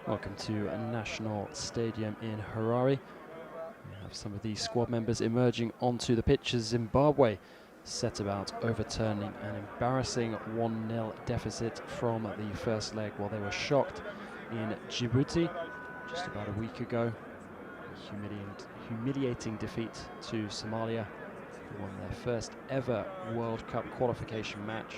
Welcome to a National Stadium in Harare. We have some of the squad members emerging onto the pitch as Zimbabwe set about overturning an embarrassing 1-0 deficit from the first leg while they were shocked in Djibouti just about a week ago. A humiliating defeat to Somalia, who won their first ever World Cup qualification match.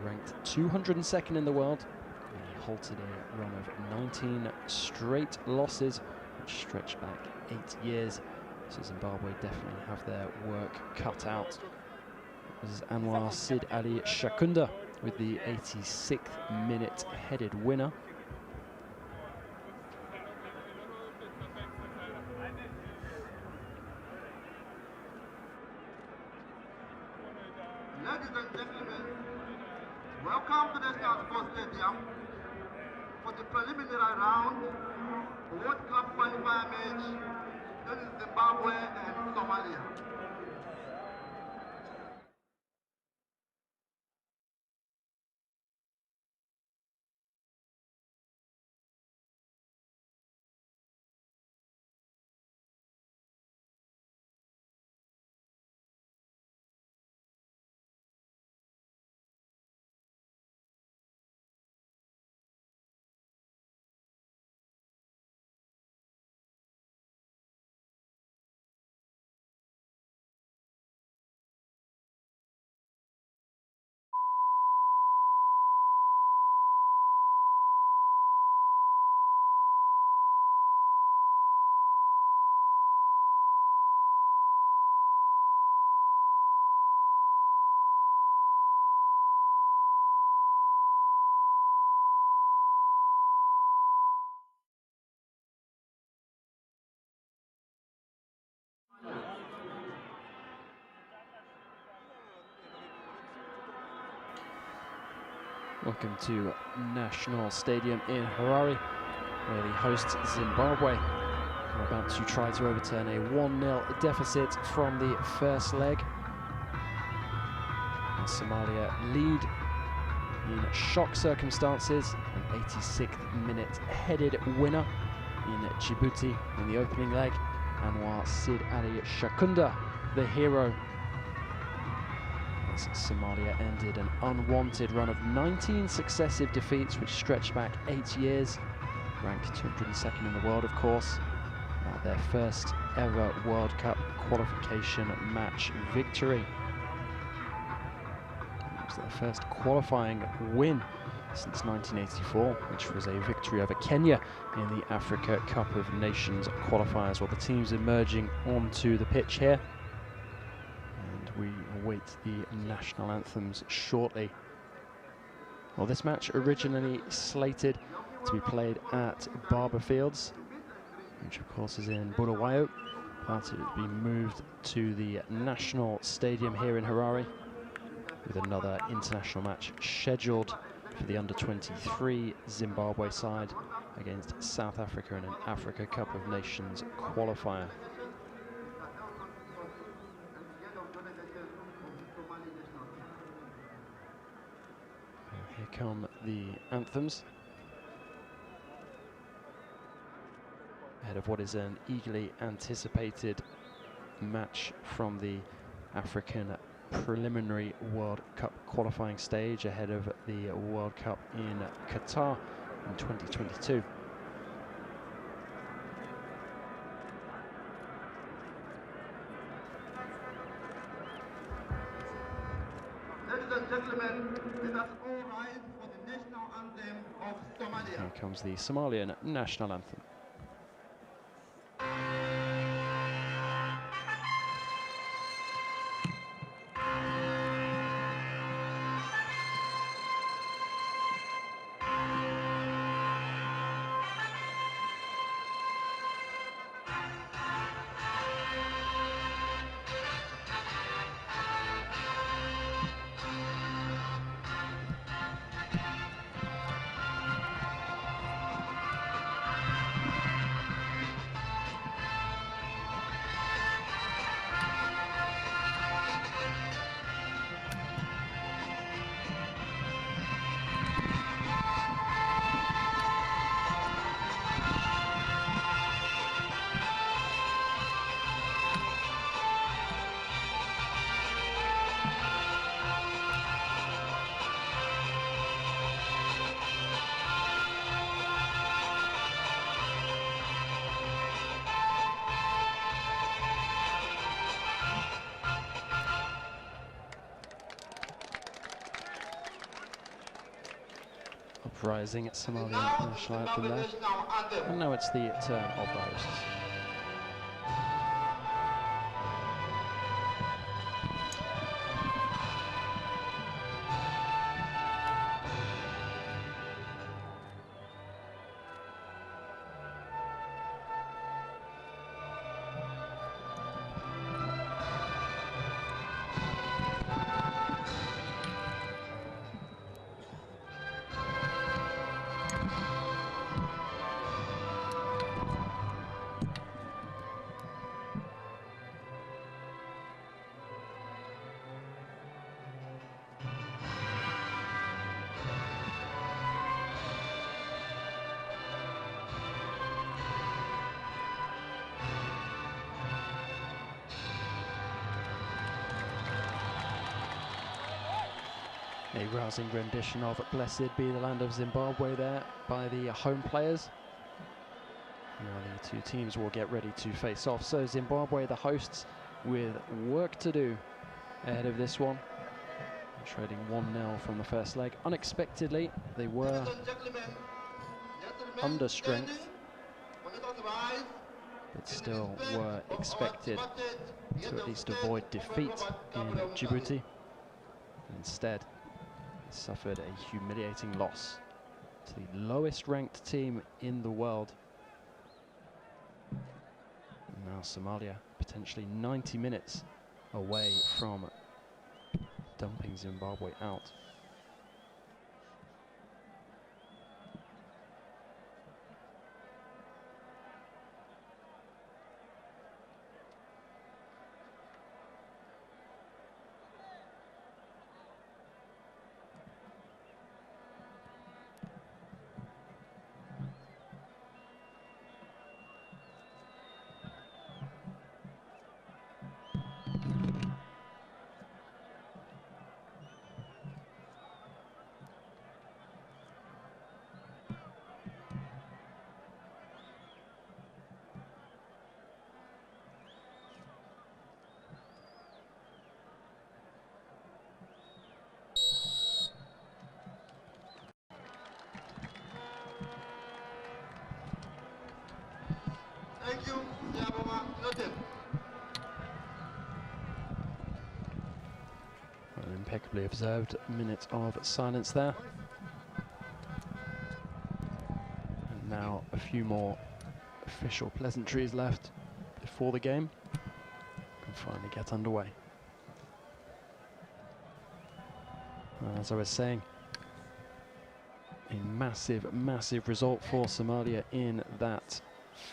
Ranked 202nd in the world, they halted a run of 19 straight losses, which stretched back 8 years. So Zimbabwe definitely have their work cut out. It was Anwar Sid Ali Shakunda with the 86th minute headed winner. Ladies and gentlemen, welcome to National Sports Stadium for the preliminary round World Cup qualifier match. This is Zimbabwe and Somalia. Welcome to National Stadium in Harare, where the hosts Zimbabwe are about to try to overturn a 1-0 deficit from the first leg. And Somalia lead in shock circumstances, an 86th minute headed winner in Djibouti in the opening leg. Anwar Sid Ali Shakunda, the hero. As Somalia ended an unwanted run of 19 successive defeats, which stretched back 8 years, ranked 202nd in the world, of course. Now their first ever World Cup qualification match victory. It was their first qualifying win since 1984, which was a victory over Kenya in the Africa Cup of Nations qualifiers. Well, the teams emerging onto the pitch here. We await the national anthems shortly. Well, this match originally slated to be played at Barber Fields, which of course is in Bulawayo, but it will be moved to the National Stadium here in Harare, with another international match scheduled for the under-23 Zimbabwe side against South Africa in an Africa Cup of Nations qualifier. Here come the anthems, ahead of what is an eagerly anticipated match from the African preliminary World Cup qualifying stage ahead of the World Cup in Qatar in 2022. Ladies and gentlemen, let us all rise for the national anthem of Somalia. Here comes the Somalian national anthem. Uprising at And Somalian now, national the anthem there. national anthem. And now it's the turn of the hosts. A rousing rendition of Blessed Be the Land of Zimbabwe there by the home players. Now the two teams will get ready to face off. So Zimbabwe, the hosts, with work to do ahead of this one. Trading 1-0 from the first leg. Unexpectedly, they were under strength, but still were expected to at least avoid defeat in Djibouti. Instead, suffered a humiliating loss to the lowest ranked team in the world. And now Somalia potentially 90 minutes away from dumping Zimbabwe out. Thank you, Siyabonga. Noted. An impeccably observed minute of silence there. And now a few more official pleasantries left before the game can finally get underway. As I was saying, a massive, massive result for Somalia in that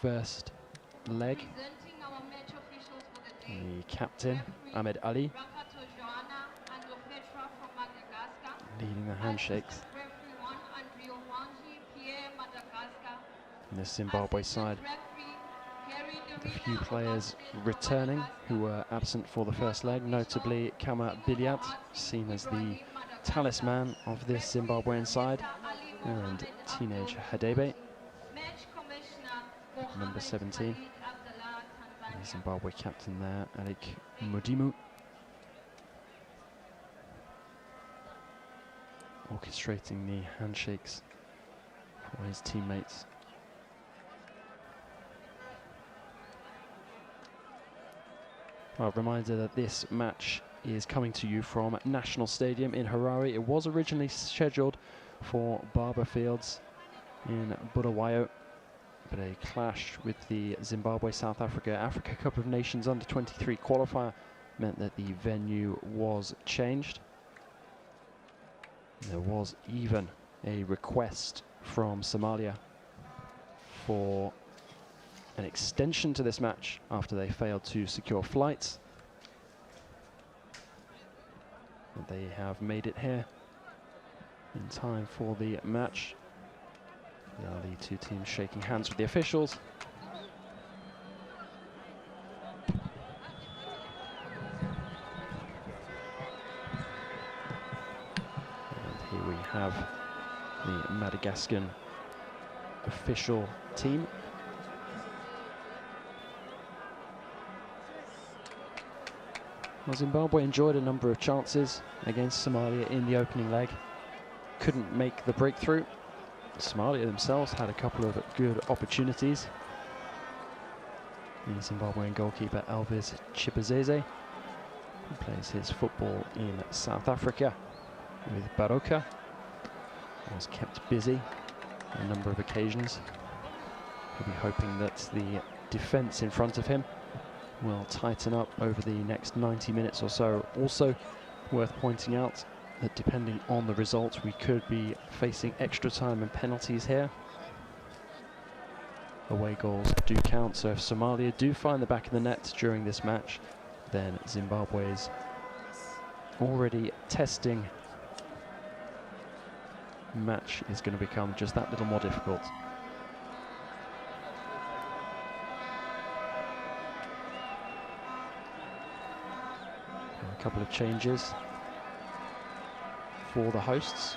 first leg. The captain, Ahmed Ali, leading the handshakes. And the Zimbabwe side, a few players returning who were absent for the first leg, notably Kama Biliat, seen as the talisman of this Zimbabwean side, and teenage Hadebe, number 17. The Zimbabwe captain there, Alec Mudimu, orchestrating the handshakes for his teammates. A reminder that this match is coming to you from National Stadium in Harare. It was originally scheduled for Barber Fields in Bulawayo, but a clash with the Zimbabwe-South Africa Cup of Nations Under-23 qualifier meant that the venue was changed. There was even a request from Somalia for an extension to this match after they failed to secure flights. And they have made it here in time for the match. Now the two teams shaking hands with the officials. And here we have the Madagascan official team. Well, Zimbabwe enjoyed a number of chances against Somalia in the opening leg. Couldn't make the breakthrough. Somalia themselves had a couple of good opportunities. The Zimbabwean goalkeeper Elvis Chibuzeze, who plays his football in South Africa with Baroka, was kept busy on a number of occasions. He'll be hoping that the defence in front of him will tighten up over the next 90 minutes or so. Also worth pointing out that depending on the result, we could be facing extra time and penalties here. Away goals do count, so if Somalia do find the back of the net during this match, then Zimbabwe's already testing match is going to become just that little more difficult. A couple of changes for the hosts,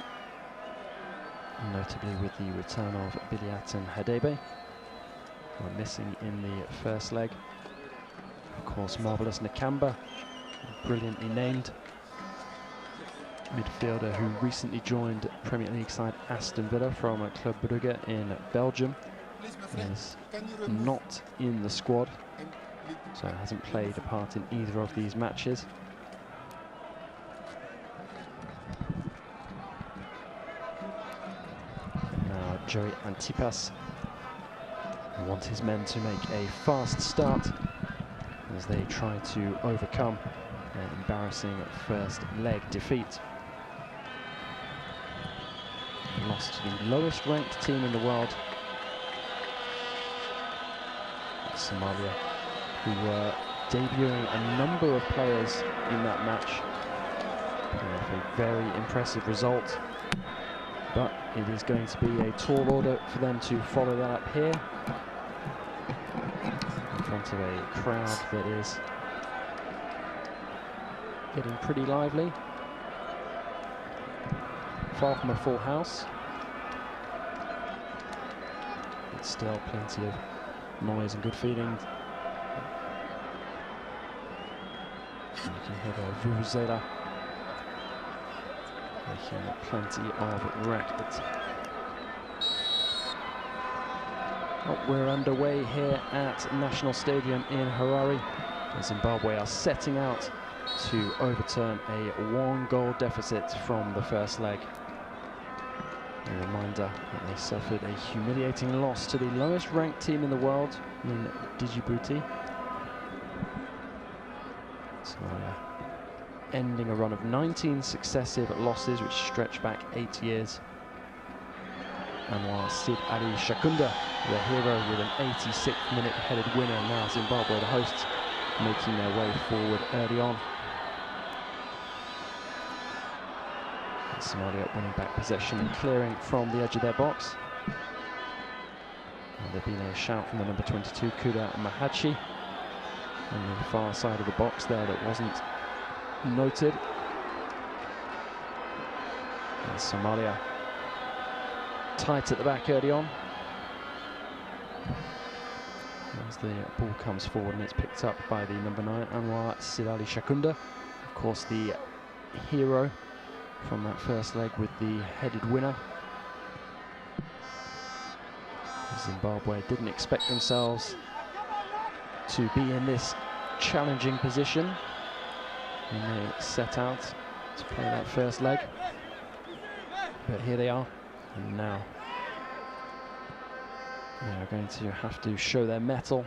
notably with the return of Biliat and Hadebe, who are missing in the first leg. Of course, Marvelous Nakamba, brilliantly named midfielder who recently joined Premier League side Aston Villa from Club Brugge in Belgium, is not in the squad, so hasn't played a part in either of these matches. Now Joey Antipas wants his men to make a fast start as they try to overcome an embarrassing first leg defeat. They lost to the lowest ranked team in the world, Somalia, who were debuting a number of players in that match. A very impressive result, but it is going to be a tall order for them to follow that up here in front of a crowd that is getting pretty lively. Far from a full house, but still plenty of noise and good feeling. And you can hear the vuvuzela making plenty of racket. Well, we're underway here at National Stadium in Harare. Zimbabwe are setting out to overturn a 1-goal deficit from the first leg. A reminder that they suffered a humiliating loss to the lowest ranked team in the world in Djibouti. So ending a run of 19 successive losses which stretch back 8 years. Anwar Sid Ali Shakunda, the hero, with an 86th minute headed winner. Now Zimbabwe, the hosts, making their way forward early on. And Somalia winning back possession and clearing from the edge of their box. And there'd been a shout from the number 22, Kuda Mahachi, on the far side of the box there that wasn't noted. And Somalia tight at the back early on. As the ball comes forward and it's picked up by the number 9, Anwar Sidali Shakunda. Of course, the hero from that first leg with the headed winner. Zimbabwe didn't expect themselves to be in this challenging position when they set out to play that first leg. But here they are, and now they are going to have to show their mettle.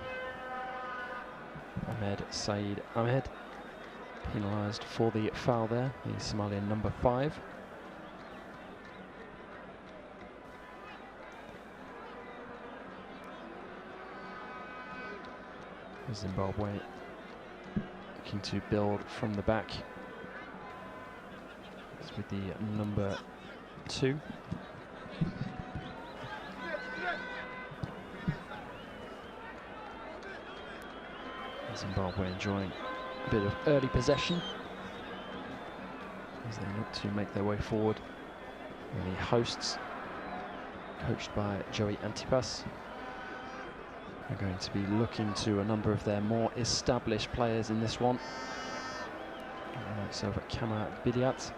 Ahmed Saeed Ahmed penalised for the foul there, the Somalian number 5. Zimbabwe looking to build from the back. It's with the number 2. Zimbabwe enjoying a bit of early possession as they look to make their way forward. And the hosts, coached by Joey Antipas, are going to be looking to a number of their more established players in this one. So Kama Biliat,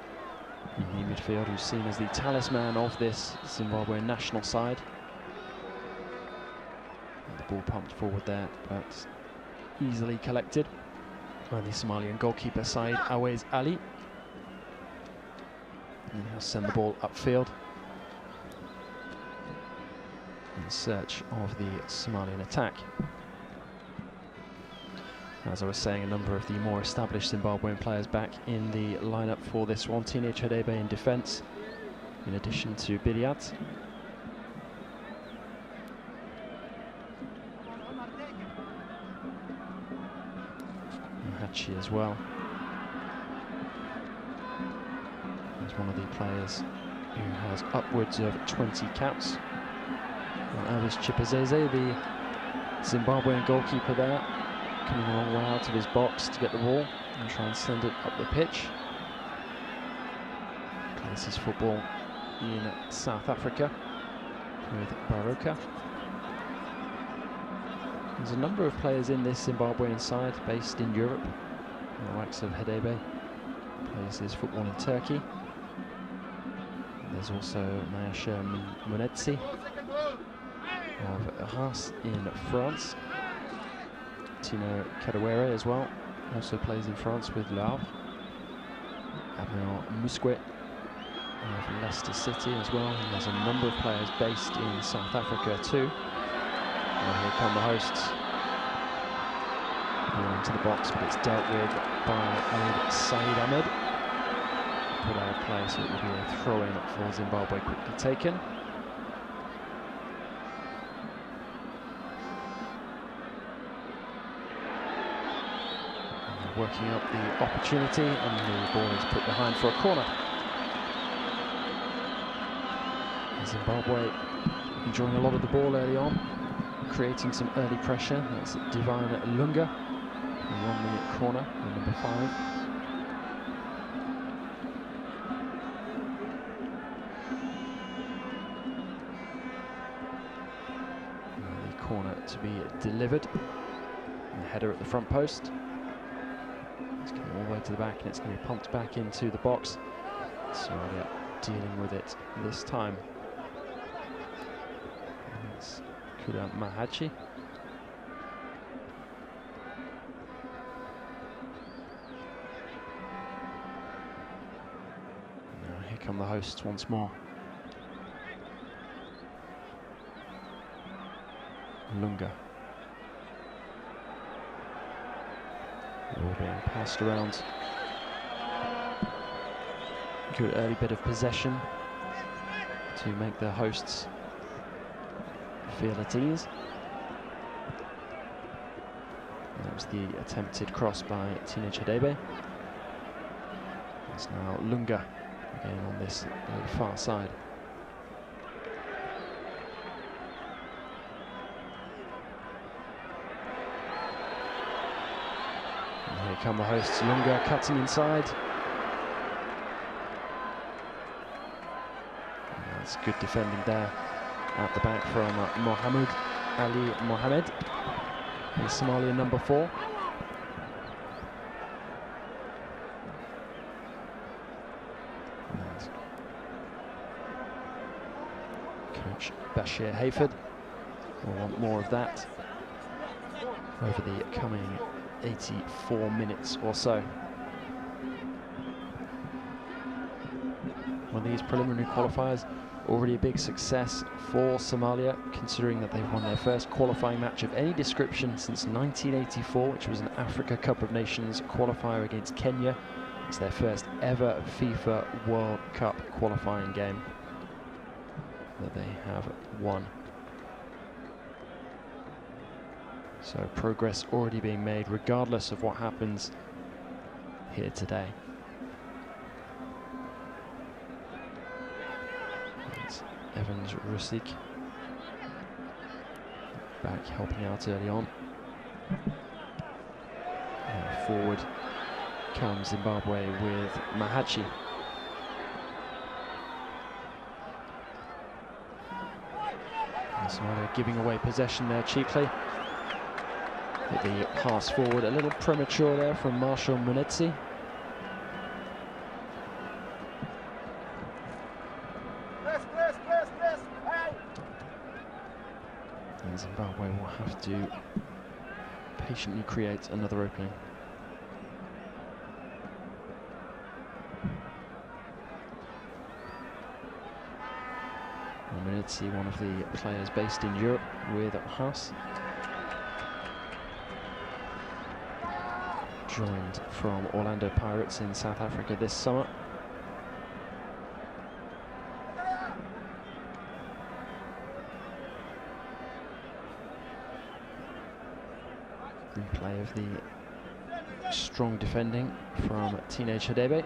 in the midfield, who's seen as the talisman of this Zimbabwean national side. And the ball pumped forward there, but easily collected by the Somalian goalkeeper Said Awais Ali. And he'll send the ball upfield in search of the Somalian attack. As I was saying, a number of the more established Zimbabwean players back in the lineup for this one. Tine Chadebe in defence, in addition to Bidiat. Hachi as well. He's one of the players who has upwards of 20 caps. Elvis Chipazeze, the Zimbabwean goalkeeper there, coming a long way out of his box to get the ball and try and send it up the pitch. Plays his football in South Africa with Baroka. There's a number of players in this Zimbabwean side based in Europe. The likes of Hadebe plays his football in Turkey. There's also Mayasha Munetsi of Reims in France. Tino Kadewere as well, also plays in France with Le Havre. Admiral Musquet of Leicester City as well. And there's a number of players based in South Africa too. And here come the hosts. Ball into the box, but it's dealt with by Said Ahmed. Put out of play, so it will be a throw-in for Zimbabwe, quickly taken. Working up the opportunity, and the ball is put behind for a corner. Zimbabwe enjoying a lot of the ball early on, creating some early pressure. That's Divine Lunga, the 1 minute corner, number 5. And the corner to be delivered. And the header at the front post. It's coming all the way to the back, and it's going to be pumped back into the box. Somalia dealing with it this time. And it's Kuda Mahachi. Now here come the hosts once more. Lunga. All being passed around. Good early bit of possession to make the hosts feel at ease. And that was the attempted cross by Tine Chadebe. It's now Lunga again on this far side. Here come the hosts. Lunga cutting inside. And that's good defending there at the back from Mohammed Ali Mohammed, the Somalian number 4. And coach Bashir Hayford will want more of that over the coming 84 minutes or so. Well, these preliminary qualifiers already a big success for Somalia, considering that they've won their first qualifying match of any description since 1984, which was an Africa Cup of Nations qualifier against Kenya. It's their first ever FIFA World Cup qualifying game that they have won. So progress already being made, regardless of what happens here today. It's Evans Rusik back helping out early on. And forward comes Zimbabwe with Mahachi. And Somalia giving away possession there cheaply. The pass forward a little premature there from Marshall Munetsi. have to patiently create another opening. Munetsi, one of the players based in Europe with Haas. Joined from Orlando Pirates in South Africa this summer. Replay of the strong defending from teenage Hadebe.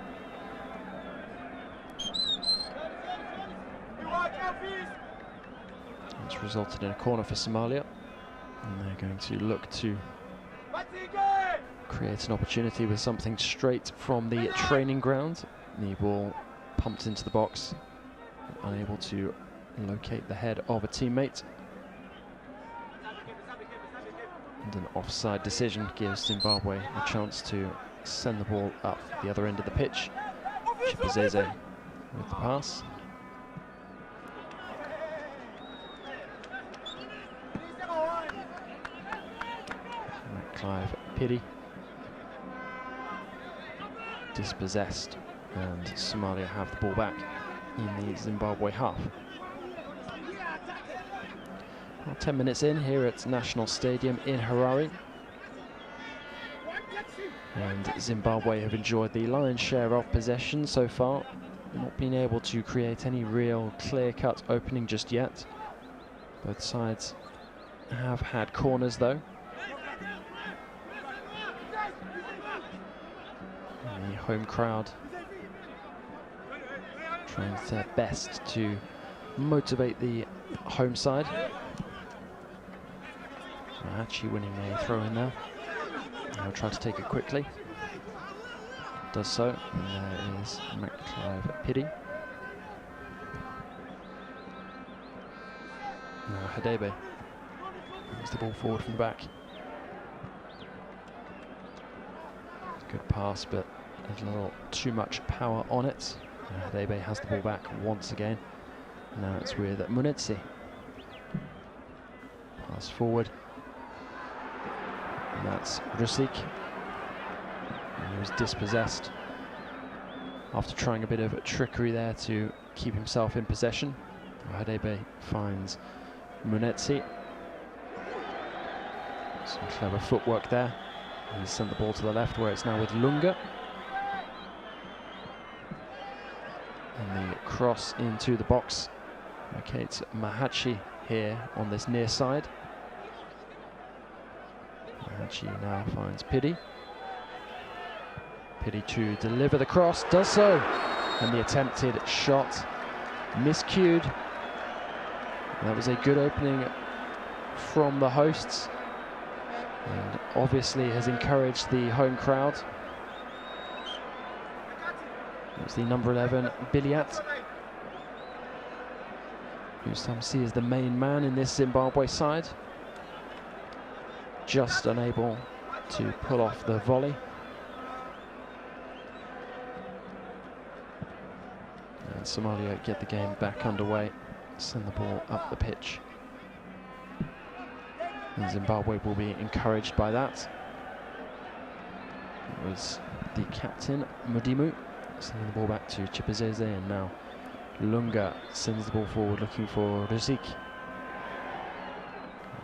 It's resulted in a corner for Somalia, and they're going to look to create an opportunity with something straight from the training ground. The ball pumped into the box, unable to locate the head of a teammate. And an offside decision gives Zimbabwe a chance to send the ball up the other end of the pitch. Chipazeze with the pass. Clive Piri dispossessed, and Somalia have the ball back in the Zimbabwe half. Well, 10 minutes in here at National Stadium in Harare, and Zimbabwe have enjoyed the lion's share of possession so far, not being able to create any real clear-cut opening just yet. Both sides have had corners though. And the home crowd trying their best to motivate the home side. Mahachi winning a throw in there. He'll try to take it quickly. Does so. And there is Clive Piri. Now Hadebe brings the ball forward from the back. Good pass, but a little too much power on it. Hadebe has the ball back once again. Now it's with Munetsi. Pass forward. And that's Rusik. And he was dispossessed after trying a bit of trickery there to keep himself in possession. Hadebe finds Munetsi. Some clever footwork there. He sent the ball to the left, where it's now with Lunga. And the cross into the box locates Mahachi here on this near side. Mahachi now finds Piri. Piri to deliver the cross, does so. And the attempted shot miscued. That was a good opening from the hosts, and obviously has encouraged the home crowd. It's the number 11, Biliat, who some see as the main man in this Zimbabwe side. Just unable to pull off the volley. And Somalia get the game back underway, send the ball up the pitch. And Zimbabwe will be encouraged by that. It was the captain, Mudimu, sending the ball back to Chipazeze, and now Lunga sends the ball forward looking for Rusik.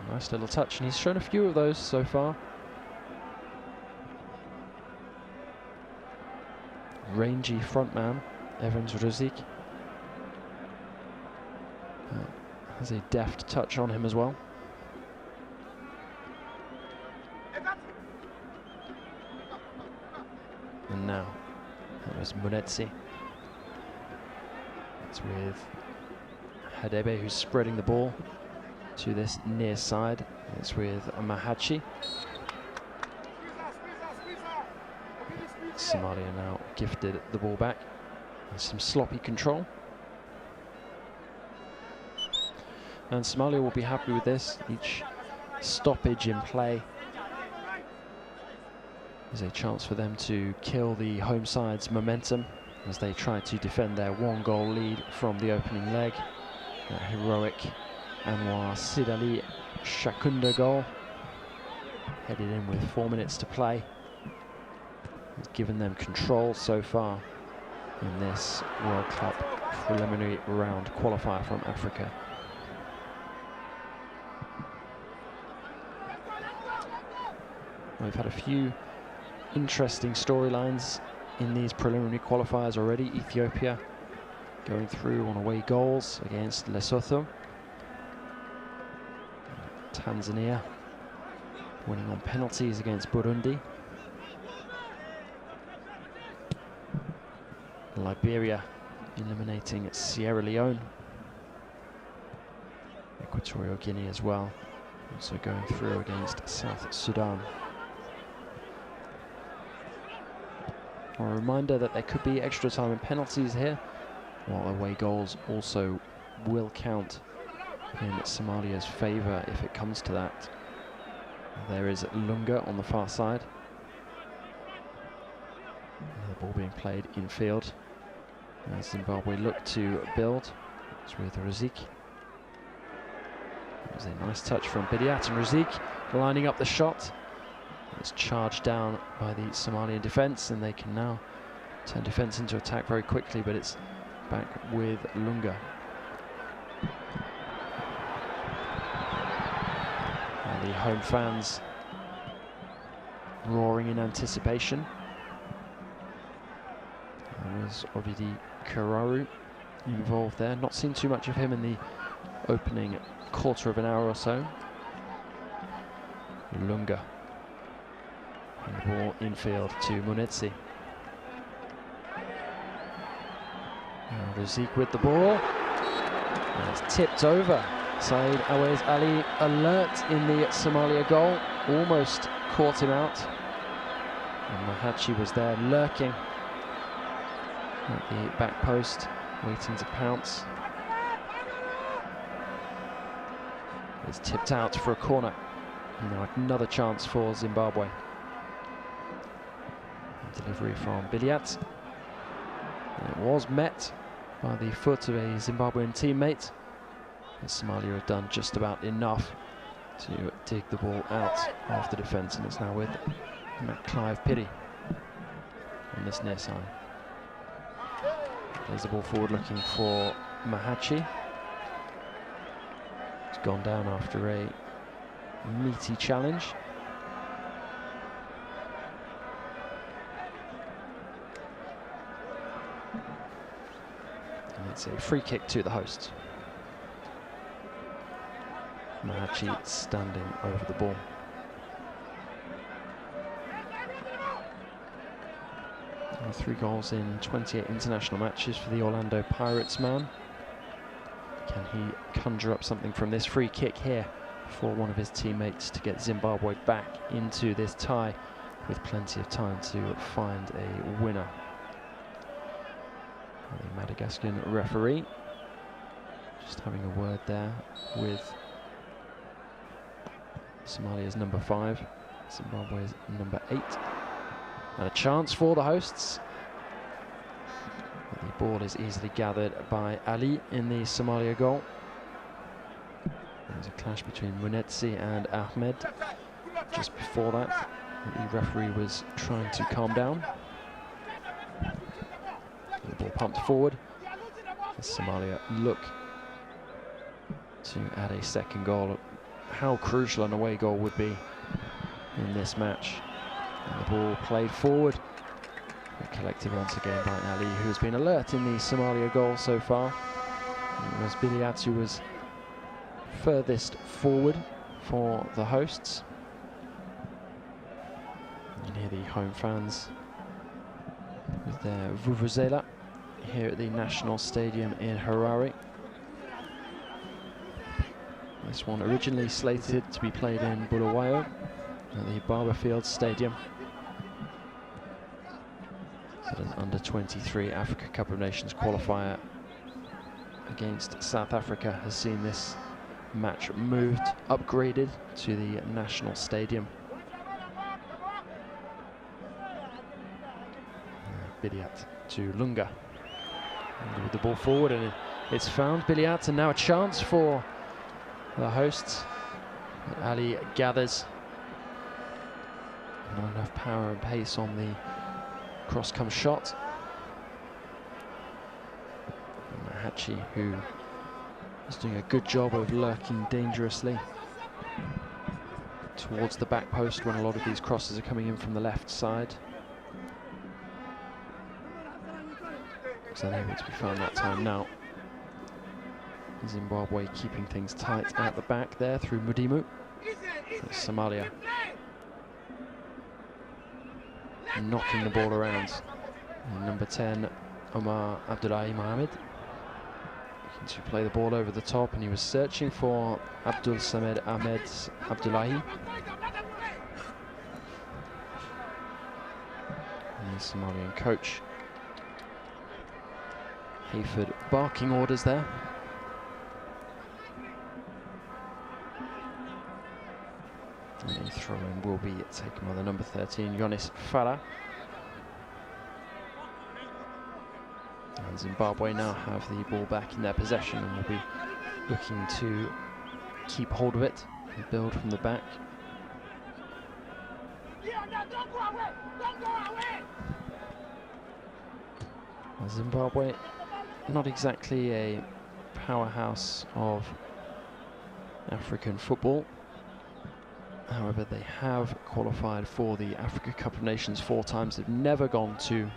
Nice little touch, and he's shown a few of those so far. Rangy frontman, Evans Rusik. Has a deft touch on him as well. And now, that was Munetsi. It's with Hadebe, who's spreading the ball to this near side. It's with Mahachi. Somalia now gifted the ball back. There's some sloppy control. And Somalia will be happy with this. Each stoppage in play is a chance for them to kill the home side's momentum as they try to defend their one-goal lead from the opening leg. That heroic Anwar Sidali Shakunda goal. Headed in with 4 minutes to play. He's given them control so far in this World Cup preliminary round qualifier from Africa. We've had a few interesting storylines in these preliminary qualifiers already. Ethiopia going through on away goals against Lesotho. Tanzania winning on penalties against Burundi. Liberia eliminating Sierra Leone. Equatorial Guinea as well, also going through against South Sudan. A reminder that there could be extra time and penalties here, while away goals also will count in Somalia's favour if it comes to that. There is Lunga on the far side. The ball being played in field as Zimbabwe look to build. It's with Razik. It was a nice touch from Bidiat, and Razik lining up the shot. It's charged down by the Somalian defence, and they can now turn defence into attack very quickly, but it's back with Lunga. And the home fans roaring in anticipation. There was Obidi Kararu involved there. Not seen too much of him in the opening quarter of an hour or so. Lunga. And the ball infield to Munetsi. Razik with the ball. And it's tipped over. Said Awais Ali alert in the Somalia goal. Almost caught him out. And Mahachi was there lurking at the back post, waiting to pounce. It's tipped out for a corner. And now another chance for Zimbabwe. Delivery from Bidiat. It was met by the foot of a Zimbabwean teammate. And Somalia have done just about enough to dig the ball out of the defence, and it's now with Matt Clive Piri on this near side. There's the ball forward looking for Mahachi. It's gone down after a meaty challenge. And it's a free kick to the hosts. Mahachi standing over the ball. And 3 goals in 28 international matches for the Orlando Pirates man. Can he conjure up something from this free kick here for one of his teammates to get Zimbabwe back into this tie with plenty of time to find a winner? And the Madagascan referee just having a word there with Somalia's number 5, Zimbabwe's number 8. And a chance for the hosts. The ball is easily gathered by Ali in the Somalia goal. There's a clash between Munetsi and Ahmed. Just before that, the referee was trying to calm down. The ball pumped forward as Somalia look to add a second goal. How crucial an away goal would be in this match. And the ball played forward. Collected once again by Ali, who has been alert in the Somalia goal so far. It was Bidiat who was furthest forward for the hosts. You can hear the home fans with their vuvuzela here at the National Stadium in Harare. This one originally slated to be played in Bulawayo at the Barberfield Stadium. But an under-23 Africa Cup of Nations qualifier against South Africa has seen this match moved, upgraded to the National Stadium. Bidiat to Lunga. And with the ball forward, and it's found Bidiat, and now a chance for the hosts. Ali gathers. Not enough power and pace on the cross-come shot. Mahachi, who is doing a good job of lurking dangerously towards the back post when a lot of these crosses are coming in from the left side. Looks unable to be found that time now. Zimbabwe keeping things tight at the back there through Mudimu. Somalia knocking the ball around. And number 10, Omar Abdullahi Mohamed, looking to play the ball over the top, and he was searching for Abdul Samed Ahmed Abdullahi. And the Somalian coach Hayford barking orders there. And a throw-in will be taken by the number 13, Yonis Farah. And Zimbabwe now have the ball back in their possession and will be looking to keep hold of it and build from the back. Well, Zimbabwe, not exactly a powerhouse of African football. However, they have qualified for the Africa Cup of Nations 4 times. They've never gone to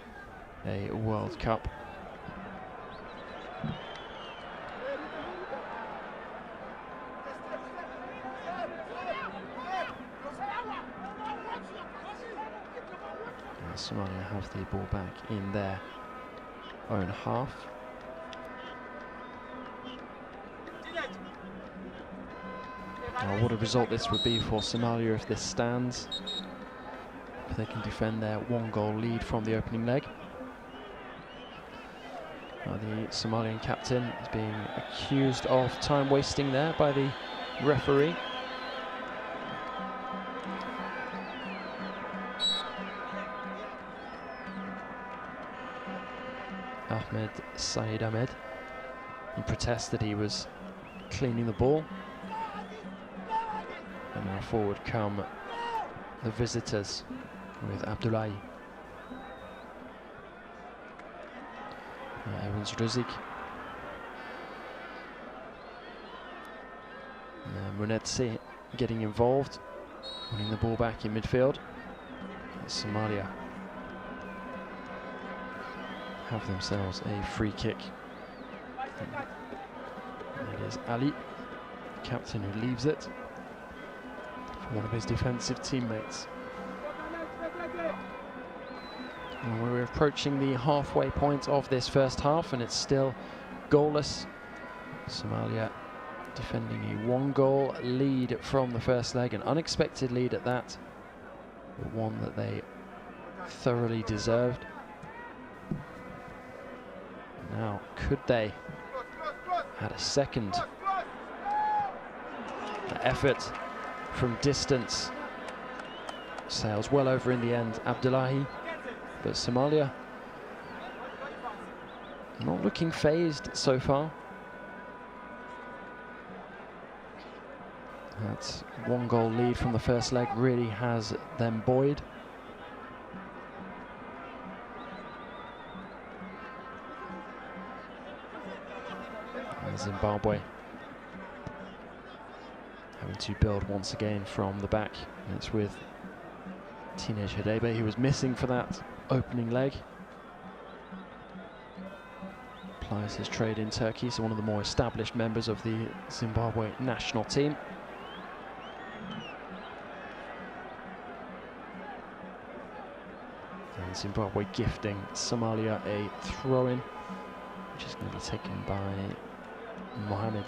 a World Cup. Somalia have the ball back in their own half. Now, what a result this would be for Somalia if this stands. If they can defend their 1-goal lead from the opening leg. The Somalian captain is being accused of time wasting there by the referee. Ahmed Said Ahmed, in protest that he was cleaning the ball. And now forward come the visitors with Abdullahi. Evans Ruzik. Munetsi getting involved, winning the ball back in midfield. Somalia have themselves a free kick. And it is Ali, the captain, who leaves it for one of his defensive teammates. And we're approaching the halfway point of this first half, and it's still goalless. Somalia defending a 1-goal lead from the first leg, an unexpected lead at that, but one that they thoroughly deserved. Now, could they add a second? The effort from distance sails well over in the end, Abdullahi. But Somalia not looking phased so far. That 1-goal lead from the first leg really has them buoyed. And Zimbabwe having to build once again from the back. And it's with Teenage Hadebe, who was missing for that opening leg. Applies his trade in Turkey, so one of the more established members of the Zimbabwe national team. And Zimbabwe gifting Somalia a throw-in, which is going to be taken by Mohamed.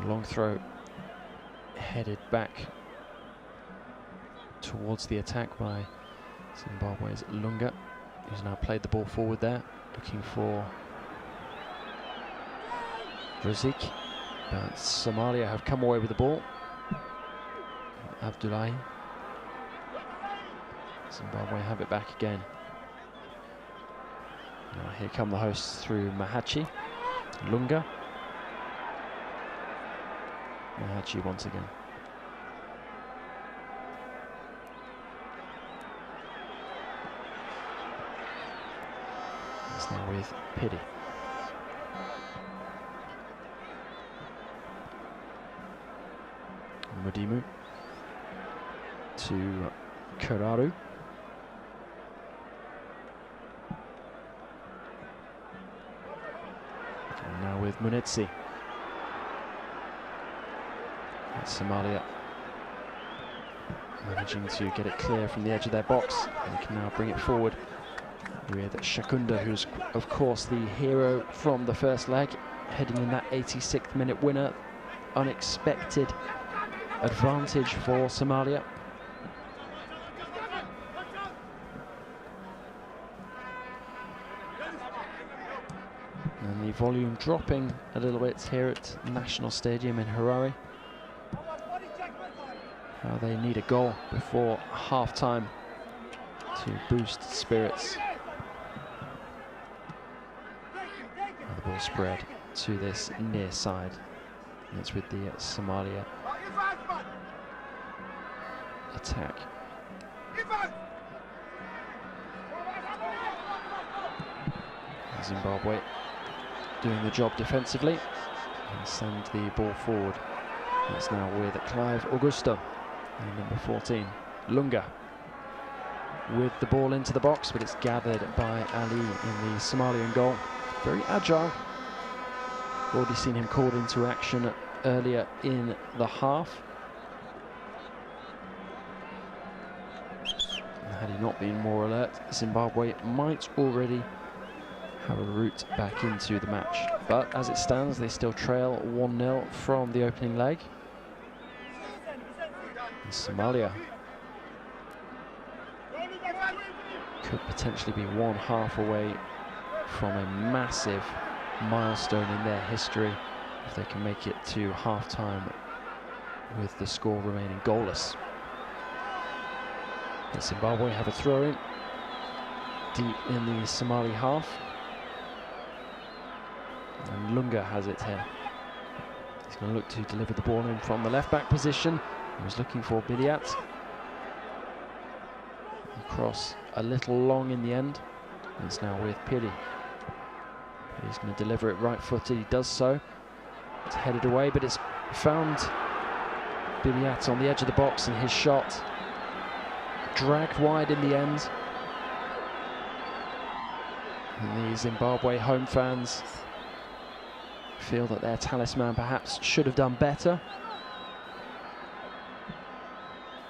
Long throw headed back towards the attack by Zimbabwe's Lunga, who's now played the ball forward there, looking for Ruzik. But Somalia have come away with the ball. Abdullahi. Zimbabwe have it back again. Now Here come the hosts through Mahachi. Lunga. Mahachi once again. It's now with Piri. Mudimu to Kararu. And now with Munetsi. Somalia managing to get it clear from the edge of their box, and can now bring it forward with Shakunda, who's of course the hero from the first leg, heading in that 86th minute winner. Unexpected advantage for Somalia. And the volume dropping a little bit here at National Stadium in Harare. How they need a goal before half-time to boost spirits. And the ball spread to this near side. And it's with the Somalia attack. Zimbabwe doing the job defensively and send the ball forward. It's now with Clive Augusto and number 14, Lunga, with the ball into the box, but it's gathered by Ali in the Somalian goal. Very agile. Already seen him called into action earlier in the half. And had he not been more alert, Zimbabwe might already have a route back into the match. But as it stands, they still trail 1-0 from the opening leg. And Somalia could potentially be one half away from a massive milestone in their history if they can make it to half-time with the score remaining goalless. And Zimbabwe have a throw-in deep in the Somali half. And Lunga has it here. He's going to look to deliver the ball in from the left-back position. He was looking for Biliat. The cross a little long in the end. And it's now with Piri. He's going to deliver it right-footed. He does so. It's headed away, but it's found Biliat on the edge of the box, and his shot dragged wide in the end. And the Zimbabwe home fans feel that their talisman perhaps should have done better.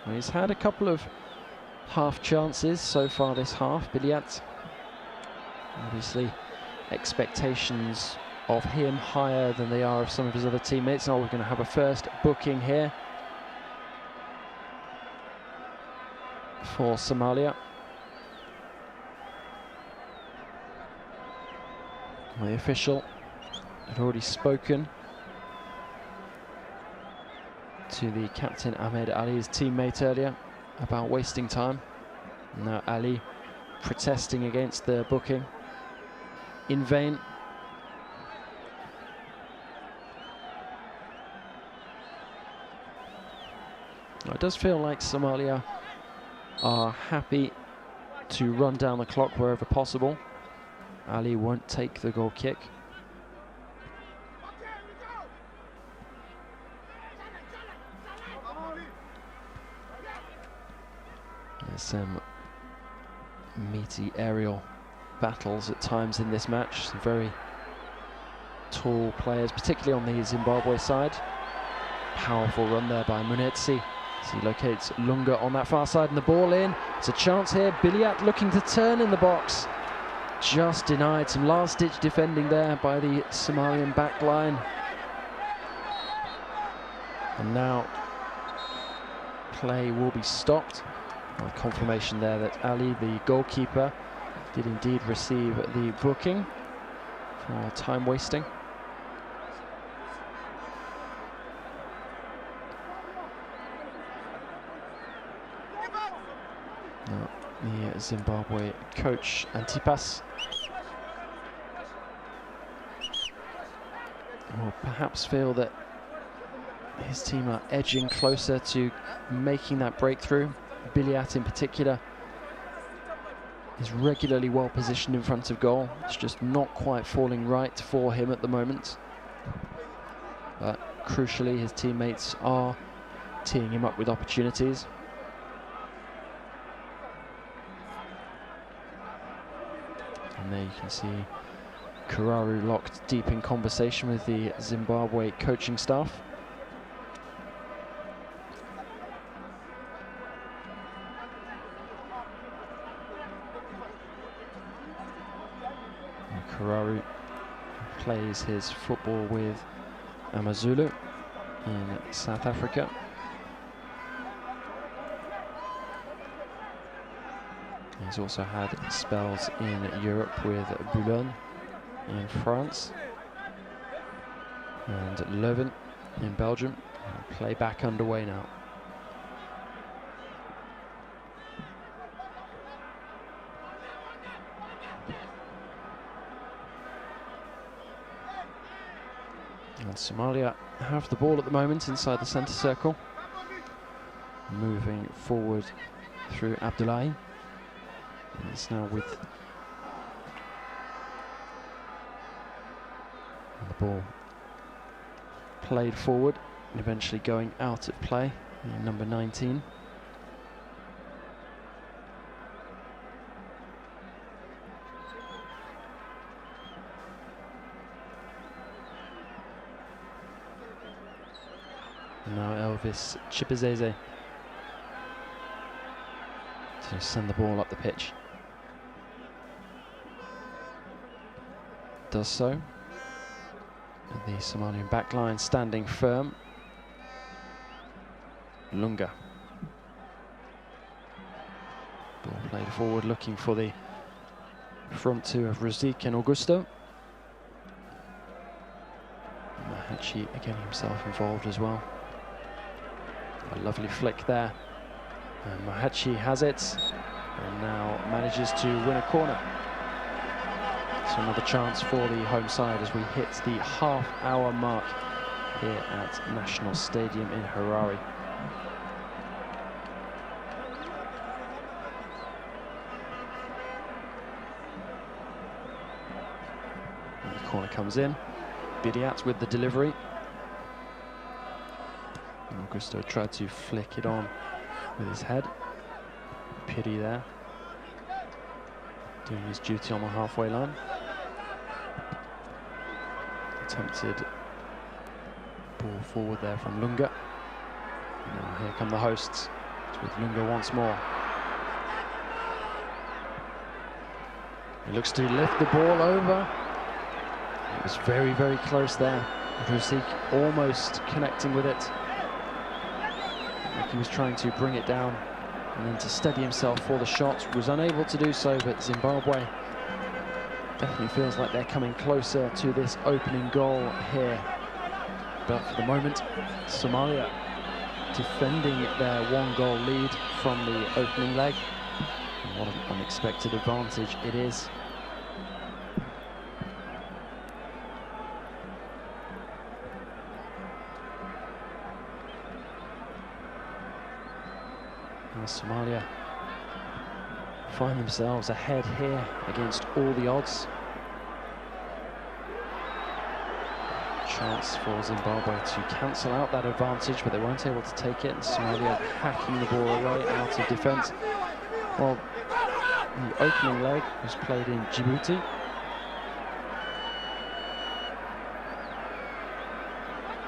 Well, he's had a couple of half chances so far this half, Biliat. Obviously, expectations of him higher than they are of some of his other teammates. Now we're going to have a first booking here for Somalia. The official had already spoken to the captain Ahmed Ali's teammate earlier about wasting time. Now Ali protesting against the booking in vain. It does feel like Somalia are happy to run down the clock wherever possible. Ali won't take the goal kick. There's some meaty aerial battles at times in this match. Some very tall players, particularly on the Zimbabwe side. Powerful run there by Munetsi. As he locates Lunga on that far side and the ball in. It's a chance here. Biliat looking to turn in the box. Just denied. Some last-ditch defending there by the Somalian back line. And now play will be stopped. Confirmation there that Ali, the goalkeeper, did indeed receive the booking for time wasting. Now, the Zimbabwe coach Antipas will perhaps feel that his team are edging closer to making that breakthrough. Biliat in particular is regularly well positioned in front of goal. It's just not quite falling right for him at the moment. But crucially, his teammates are teeing him up with opportunities. And there you can see Kararu locked deep in conversation with the Zimbabwe coaching staff. Kararu plays his football with Amazulu in South Africa. He's also had spells in Europe with Boulogne in France and Leuven in Belgium. Play back underway now. And Somalia have the ball at the moment inside the centre circle. Moving forward through Abdullahi. It's now with the ball played forward and eventually going out of play. Number 19. Now Elvis Chipazeze to send the ball up the pitch. Does so. And the Somalian backline standing firm. Lunga. Ball played forward, looking for the front two of Razik and Augusto. Mahachi getting himself involved as well. A lovely flick there. And Mahachi has it, and now manages to win a corner. So another chance for the home side as we hit the half-hour mark here at National Stadium in Harare. And the corner comes in. Biliat with the delivery. And Augusto tried to flick it on with his head. Piri there, doing his duty on the halfway line. Attempted ball forward there from Lunga. Now here come the hosts. It's with Lunga once more. He looks to lift the ball over. It was very, very close there. Razik almost connecting with it. Like he was trying to bring it down and then to steady himself for the shot. Was unable to do so, but Zimbabwe definitely feels like they're coming closer to this opening goal here. But for the moment, Somalia defending their one-goal lead from the opening leg. And what an unexpected advantage it is. And Somalia find themselves ahead here against all the odds. Chance for Zimbabwe to cancel out that advantage, but they weren't able to take it. And Somalia hacking the ball away out of defence. Well, the opening leg was played in Djibouti.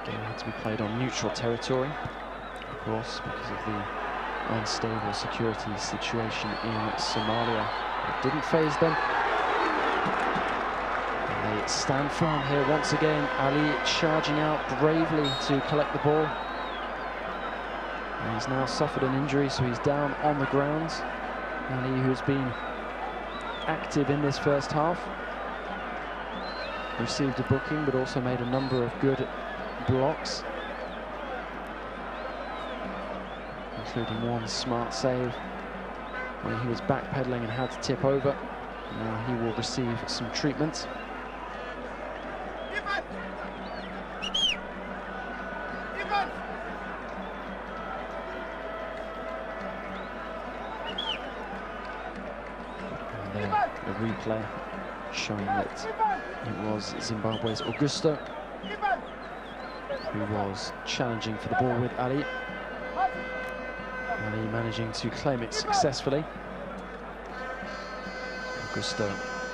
Game had to be played on neutral territory, of course, because of the unstable security situation in Somalia. It didn't faze them. And they stand firm here once again. Ali charging out bravely to collect the ball. And he's now suffered an injury, so he's down on the ground. Ali, who's been active in this first half, received a booking but also made a number of good blocks, including one smart save where he was backpedaling and had to tip over. Now he will receive some treatment. And there, the replay showing that it was Zimbabwe's Augusto who was challenging for the ball with Ali. Ali managing to claim it successfully. Augusto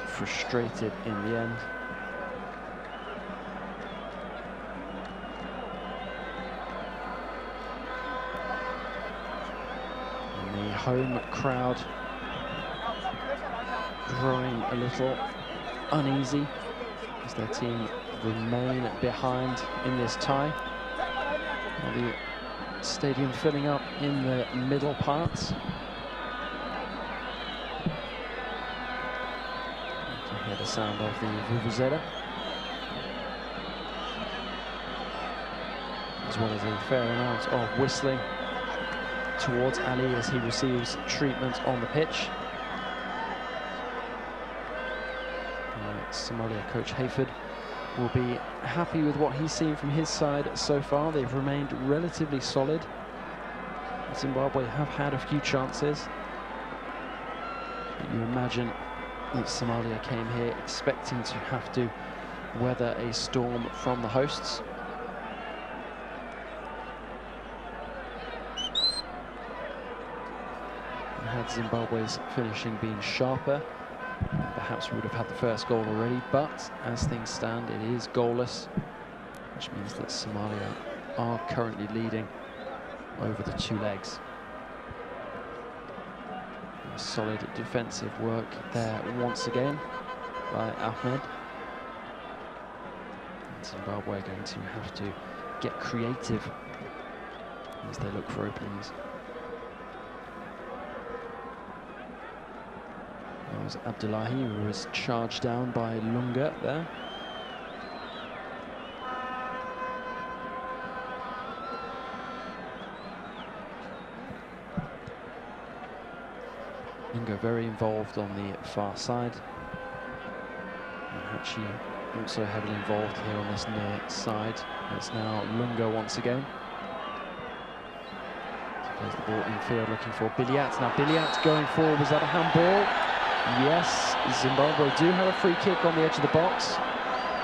frustrated in the end. And the home crowd growing a little uneasy as their team remain behind in this tie. Now the stadium filling up in the middle parts. You can hear the sound of the vuvuzela, as well as a fair amount of whistling towards Ali as he receives treatment on the pitch. Somalia coach Hayford will be happy with what he's seen from his side so far. They've remained relatively solid. Zimbabwe have had a few chances. But you imagine that Somalia came here expecting to have to weather a storm from the hosts. And had Zimbabwe's finishing been sharper, perhaps we would have had the first goal already, but as things stand, it is goalless, which means that Somalia are currently leading over the two legs. Solid defensive work there once again by Ahmed. And Zimbabwe are going to have to get creative as they look for openings. That was Abdullahi, who was charged down by Lunga there. Lunga very involved on the far side. Hachi also heavily involved here on this near side. It's now Lunga once again. Plays the ball infield looking for Biliat. Now Biliat going forward, was that a handball? Yes, Zimbabwe do have a free kick on the edge of the box.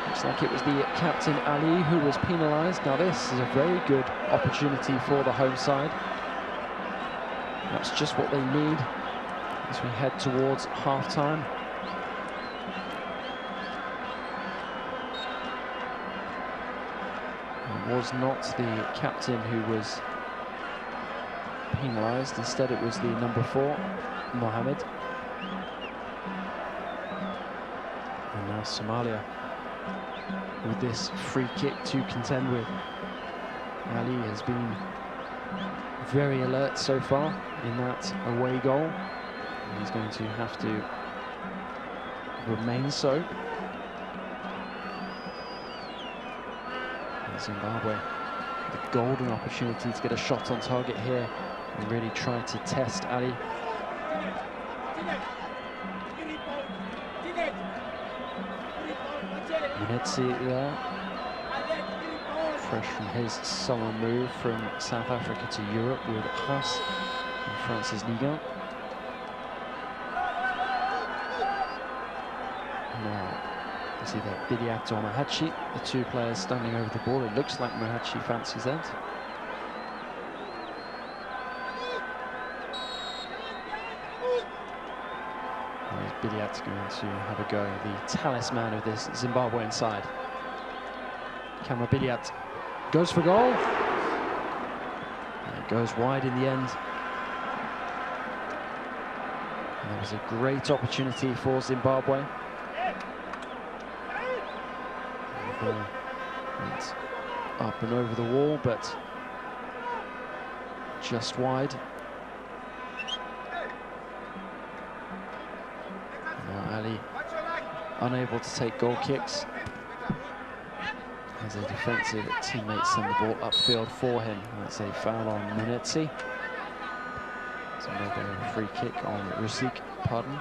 Looks like it was the captain Ali who was penalised. Now this is a very good opportunity for the home side. That's just what they need as we head towards half-time. It was not the captain who was penalised. Instead it was the number 4, Mohamed. And now Somalia with this free kick to contend with. Ali has been very alert so far in that away goal. And he's going to have to remain so. And Zimbabwe, the golden opportunity to get a shot on target here and really try to test Ali. Munetsi there, fresh from his summer move from South Africa to Europe with Haas and France's Liga. Now, you see that Biliat or Mahachi, the two players standing over the ball. It looks like Mahachi fancies that. Biliat's going to have a go, the talisman of this Zimbabwean side. Kamara Biliat goes for goal. And it goes wide in the end. And that was a great opportunity for Zimbabwe. The ball went up and over the wall, but just wide. Ali unable to take goal kicks as a defensive teammate send the ball upfield for him. That's a foul on Munetsi. So a free kick on Rusik, pardon.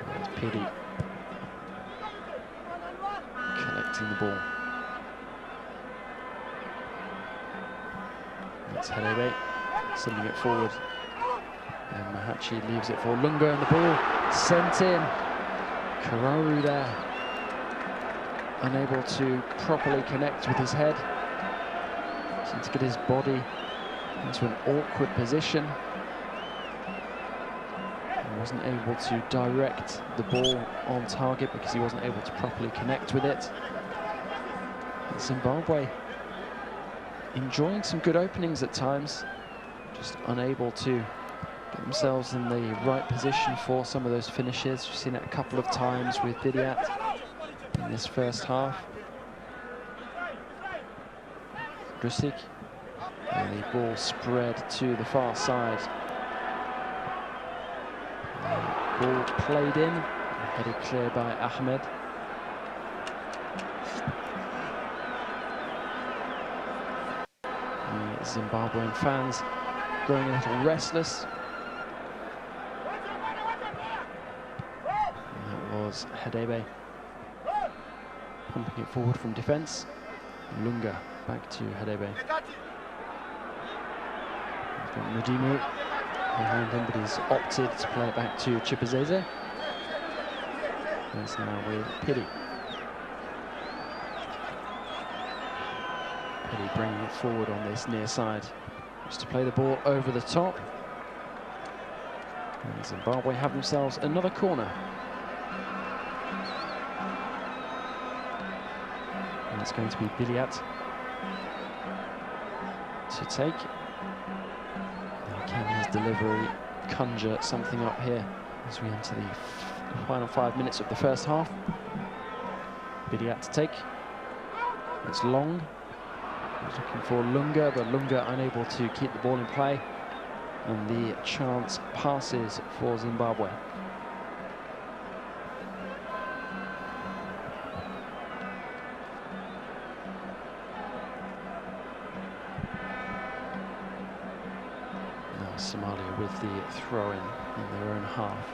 That's Piri collecting the ball. It's Hadebe sending it forward. And Mahachi leaves it for Lunga, and the ball sent in. Kararu there, unable to properly connect with his head. Seemed to get his body into an awkward position. He wasn't able to direct the ball on target because he wasn't able to properly connect with it. And Zimbabwe enjoying some good openings at times, just unable to get themselves in the right position for some of those finishes. We've seen it a couple of times with Bidiat in this first half. Grusik, and the ball spread to the far side. The ball played in, headed clear by Ahmed. The Zimbabwean fans growing a little restless. And that was Hadebe pumping it forward from defence. Lunga back to Hadebe. He's got Mudimu behind him, but he's opted to play it back to Chipazeze. That's now with Piri. Piri bringing it forward on this near side, just to play the ball over the top. And Zimbabwe have themselves another corner. And it's going to be Bidiat to take. Can his delivery conjure something up here as we enter the final 5 minutes of the first half? Bidiat to take. It's long. He's looking for Lunga, but Lunga unable to keep the ball in play. And the chance passes for Zimbabwe. Now Somalia with the throw-in their own half.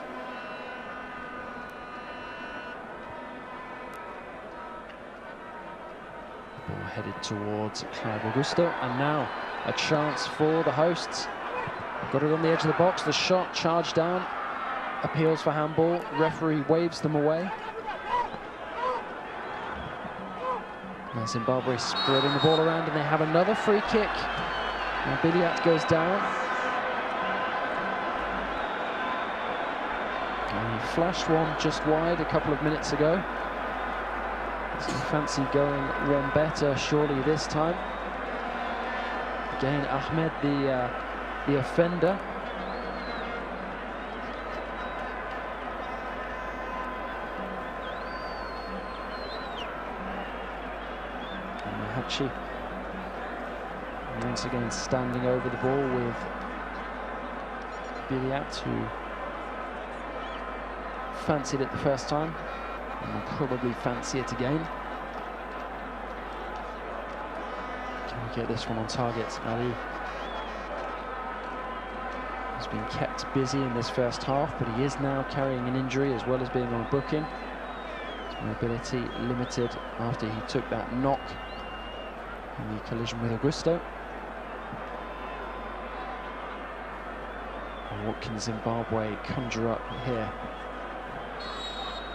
Ball headed towards Clive Augusto, and now a chance for the hosts. Got it on the edge of the box, the shot charged down, appeals for handball, referee waves them away. Now Zimbabwe spreading the ball around, and they have another free kick. Now Bidiat goes down. And he flashed one just wide a couple of minutes ago. So fancy going one better surely this time. Again, Ahmed, the offender. And Mahachi once again standing over the ball with Bidiat, who fancied it the first time and will probably fancy it again. Can we get this one on target? Ali has been kept busy in this first half, but he is now carrying an injury as well as being on a booking. His mobility limited after he took that knock in the collision with Augusto. And what can Zimbabwe conjure up here?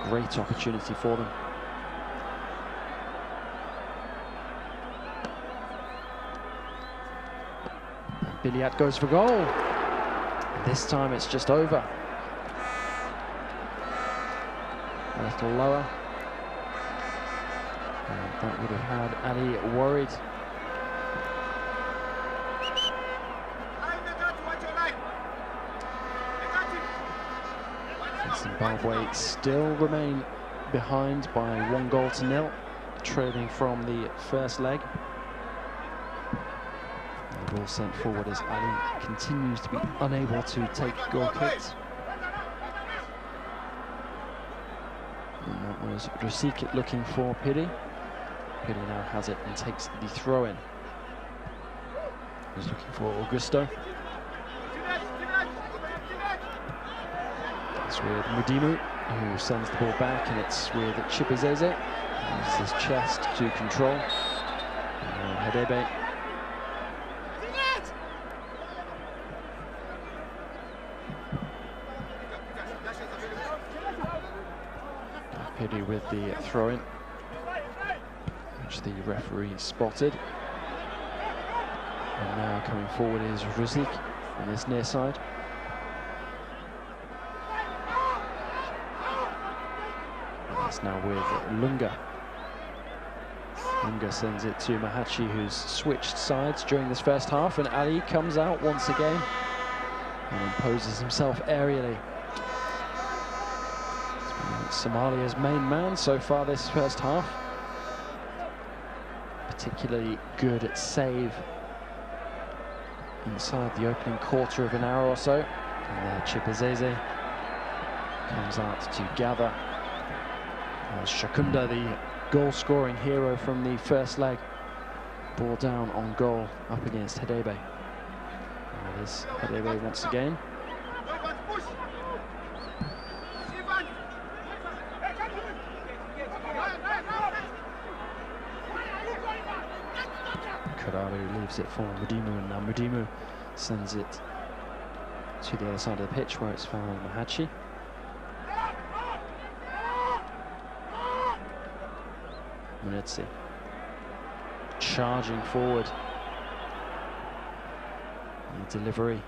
Great opportunity for them. And Bidiat goes for goal. And this time it's just over. A little lower. And that would have had Ali worried. Zimbabwe still remain behind by 1-0, trailing from the first leg. And the ball sent forward as Ali continues to be unable to take goal kicks. And that was Rusik looking for Piri. Piri now has it and takes the throw-in. He's looking for Augusto. It's with Mudimu, who sends the ball back, and it's with Chipazeze. Uses his chest to control. And Hadebe Piri with the throw-in, which the referee spotted. And now coming forward is Rusnik on this near side. And that's now with Lunga. Lunga sends it to Mahachi, who's switched sides during this first half, and Ali comes out once again and imposes himself aerially. Somalia's main man so far this first half. Particularly good at save inside the opening quarter of an hour or so. And there Chipazeze comes out to gather. As Shakunda, the goal-scoring hero from the first leg, ball down on goal up against Hadebe. And it is Hadebe once again. Kararu leaves it for Mudimu, and now Mudimu sends it to the other side of the pitch where it's found Mahachi. Munetsi charging forward. The delivery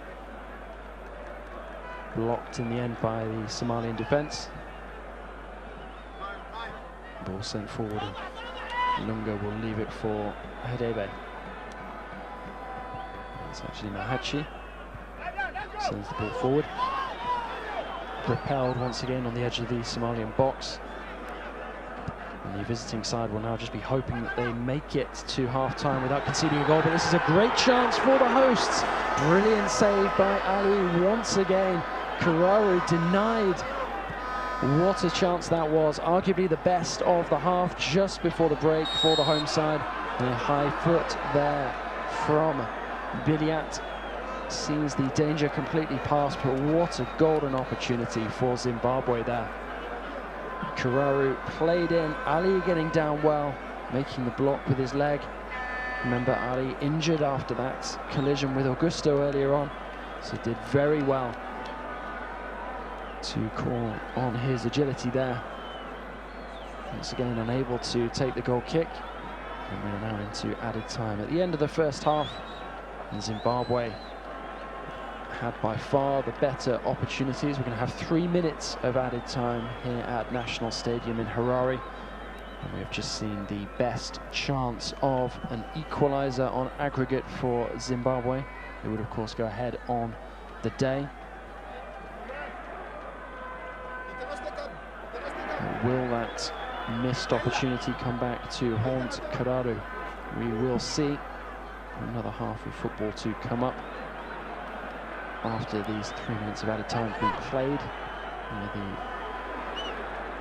blocked in the end by the Somalian defence. Ball sent forward, and Lunga will leave it for Hadebe. It's actually Mahachi. Sends the ball forward. Propelled once again on the edge of the Somalian box. And the visiting side will now just be hoping that they make it to half-time without conceding a goal. But this is a great chance for the hosts. Brilliant save by Ali once again. Kararu denied. What a chance that was. Arguably the best of the half just before the break for the home side. And a high foot there from Biliat. Sees the danger completely past, but what a golden opportunity for Zimbabwe there. Kararu played in, Ali getting down well, making the block with his leg. Remember, Ali injured after that collision with Augusto earlier on, so did very well to call on his agility there. Once again unable to take the goal kick, and we're now into added time. At the end of the first half, Zimbabwe had by far the better opportunities. We're going to have 3 minutes of added time here at National Stadium in Harare. And we have just seen the best chance of an equaliser on aggregate for Zimbabwe. They would, of course, go ahead on the day. Will that missed opportunity come back to haunt Kararu? We will see. Another half of football to come up after these 3 minutes of added time have been played.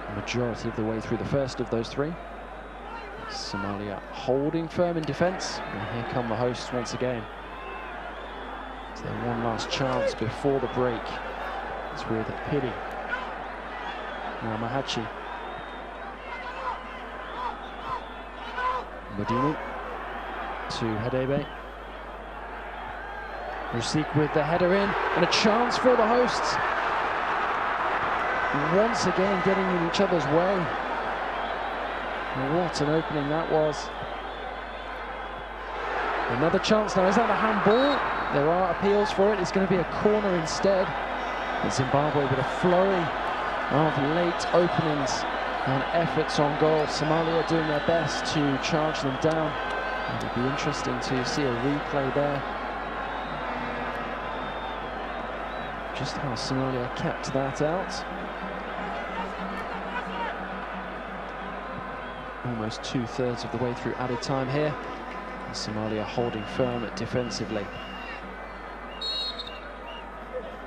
The majority of the way through the first of those three. Somalia holding firm in defence, and here come the hosts once again. It's their one last chance before the break. It's with Piri. Now Mahachi. Mudimu to Hadebe. Rusik with the header in, and a chance for the hosts. Once again getting in each other's way. What an opening that was. Another chance now. Is that a handball? There are appeals for it. It's going to be a corner instead. And Zimbabwe with a flurry of late openings and efforts on goal. Somalia doing their best to charge them down. It'll be interesting to see a replay there. Just how Somalia kept that out. Almost 2/3 of the way through added time here. And Somalia holding firm defensively.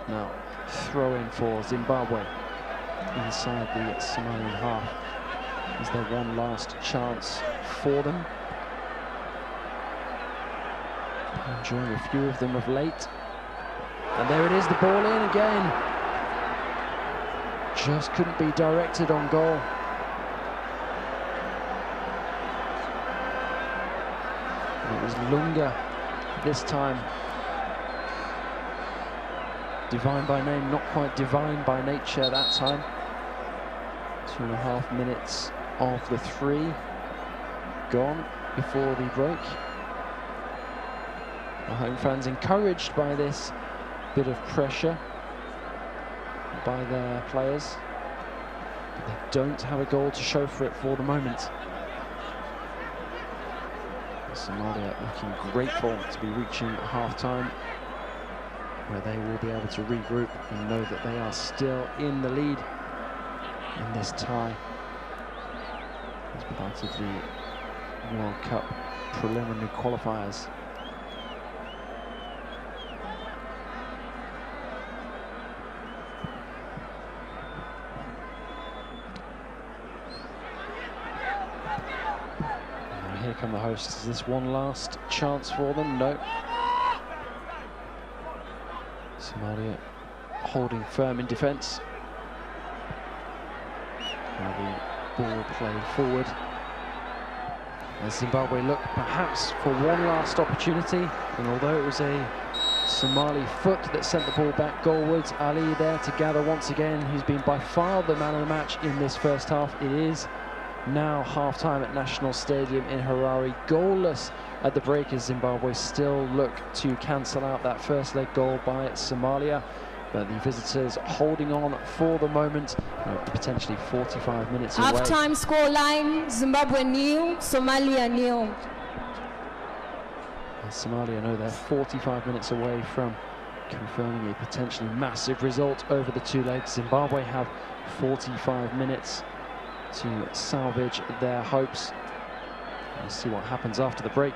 Now, throw in for Zimbabwe inside the Somalian half. Is there one last chance for them? Enjoying a few of them of late. And there it is, the ball in again. Just couldn't be directed on goal. And it was Lunga this time. Divine by name, not quite divine by nature that time. 2.5 minutes of the 3 gone before the break. The home fans encouraged by this bit of pressure by their players, but they don't have a goal to show for it for the moment. Somalia looking grateful to be reaching half-time, where they will be able to regroup and know that they are still in the lead in this tie as part of the World Cup preliminary qualifiers. And here come the hosts. Is this one last chance for them? No. Somalia holding firm in defence. Now the ball played forward. As Zimbabwe look perhaps for one last opportunity, and although it was a Somali foot that sent the ball back goalwards, Ali there to gather once again. He's been by far the man of the match in this first half. It is now half-time at National Stadium in Harare. Goalless at the break as Zimbabwe still look to cancel out that first leg goal by Somalia. But the visitors holding on for the moment, potentially 45 minutes away. Half-time score line, Zimbabwe 0, Somalia 0. Somalia know they're 45 minutes away from confirming a potentially massive result over the 2 legs. Zimbabwe have 45 minutes to salvage their hopes. We'll see what happens after the break.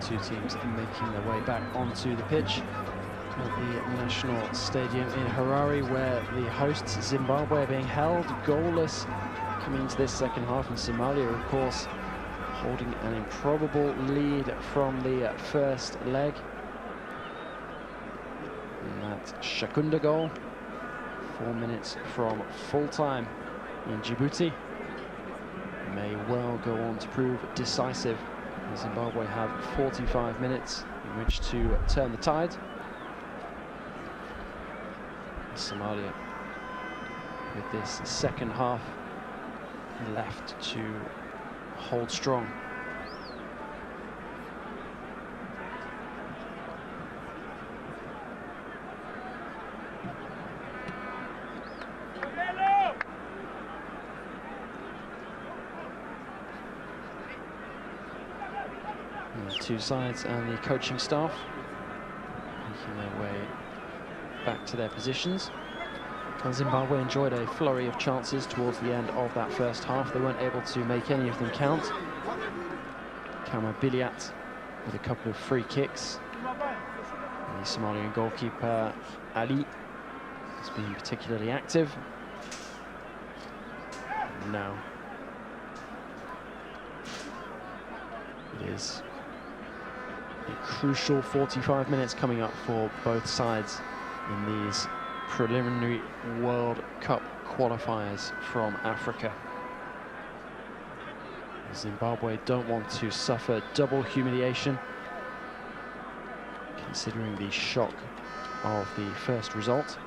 two teams making their way back onto the pitch at the National Stadium in Harare, where the hosts Zimbabwe are being held goalless coming into this second half, and Somalia, of course, holding an improbable lead from the first leg. And that Shakunda goal, 4 minutes from full time in Djibouti, may well go on to prove decisive. Zimbabwe have 45 minutes in which to turn the tide. Somalia, with this second half left to hold strong. Two sides and the coaching staff making their way back to their positions. And Zimbabwe enjoyed a flurry of chances towards the end of that first half. They weren't able to make any of them count. Kama Biliat with a couple of free kicks. And the Somalian goalkeeper Ali has been particularly active. And now it is a crucial 45 minutes coming up for both sides in these preliminary World Cup qualifiers from Africa. Zimbabwe don't want to suffer double humiliation, considering the shock of the first result,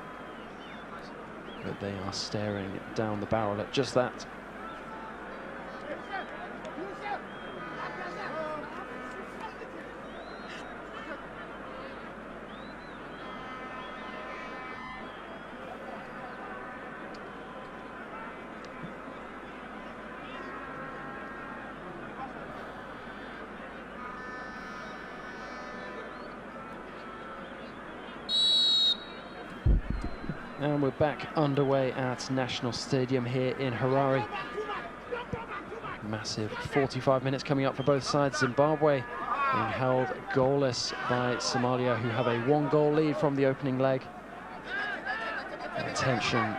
but they are staring down the barrel at just that. And we're back underway at National Stadium here in Harare. Massive 45 minutes coming up for both sides. Zimbabwe being held goalless by Somalia, who have a 1-goal lead from the opening leg. The tension